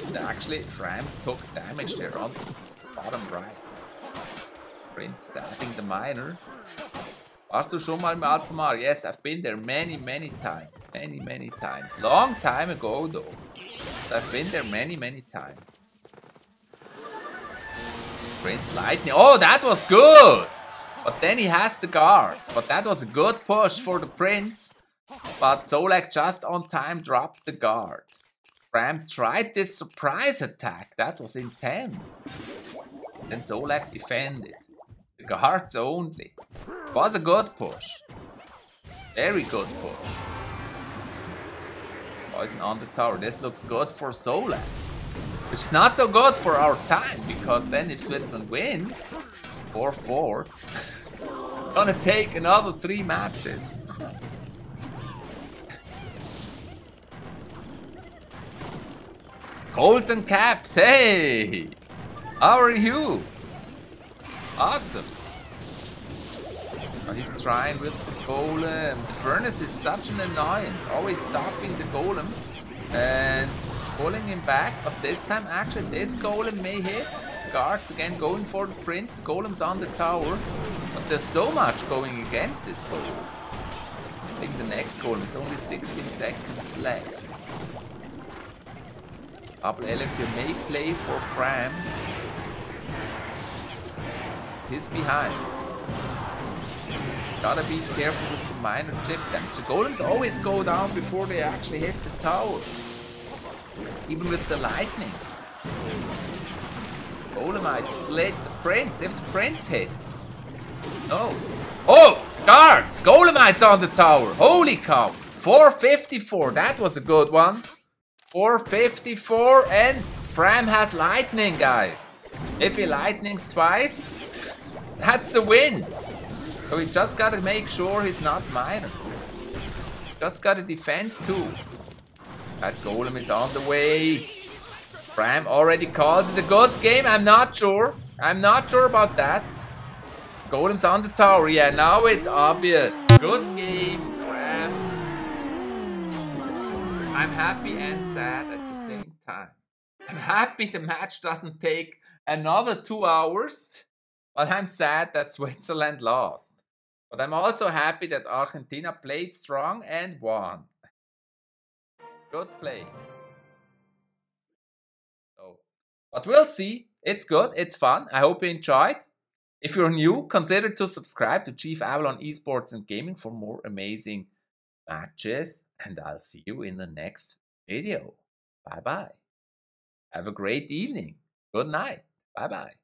A: And actually, Fram took damage there on the bottom right. Prince stabbing the miner. Warst du schon mal im Alpamar? Yes, I've been there many times. Many times. Long time ago though. I've been there many times. Prince Lightning. Oh, that was good! But then he has the guards. But that was a good push for the Prince. But Zolag just on time dropped the guard. Fram tried this surprise attack. That was intense. Then Zolag defended. The guards only. Was a good push. Very good push. Poison on the tower. This looks good for Zolag. Which is not so good for our time, because then if Switzerland wins 4-4, gonna take another 3 matches. Golden Caps, hey! How are you? Awesome. Oh, he's trying with the Golem. The Furnace is such an annoyance, always stopping the Golem and pulling him back. But this time, actually, this Golem may hit. Guards again going for the Prince. The Golem's on the tower, but there's so much going against this Golem. I think the next Golem, it's only 16 seconds left. 𝗧𝗶𝗆𝗆 may play for Fram. He's behind. Gotta be careful with the minor chip damage. The Golems always go down before they actually hit the tower. Even with the lightning. Golem might split the Prince if the Prince hits. No. Oh! Guards! Golemites on the tower! Holy cow! 454, that was a good one. 454 and Fram has lightning, guys. If he lightnings twice, that's a win. So we just gotta make sure he's not minor. Just gotta defend too. That Golem is on the way. Fram already calls it a good game. I'm not sure. I'm not sure about that. Golem's on the tower. Yeah, now it's obvious. Good game, Fram. I'm happy and sad at the same time. I'm happy the match doesn't take another 2 hours, but I'm sad that Switzerland lost. But I'm also happy that Argentina played strong and won. Good play. So, but we'll see. It's good. It's fun. I hope you enjoyed. If you're new, consider to subscribe to ChiefAvalon eSports and Gaming for more amazing matches. And I'll see you in the next video. Bye-bye. Have a great evening. Good night. Bye-bye.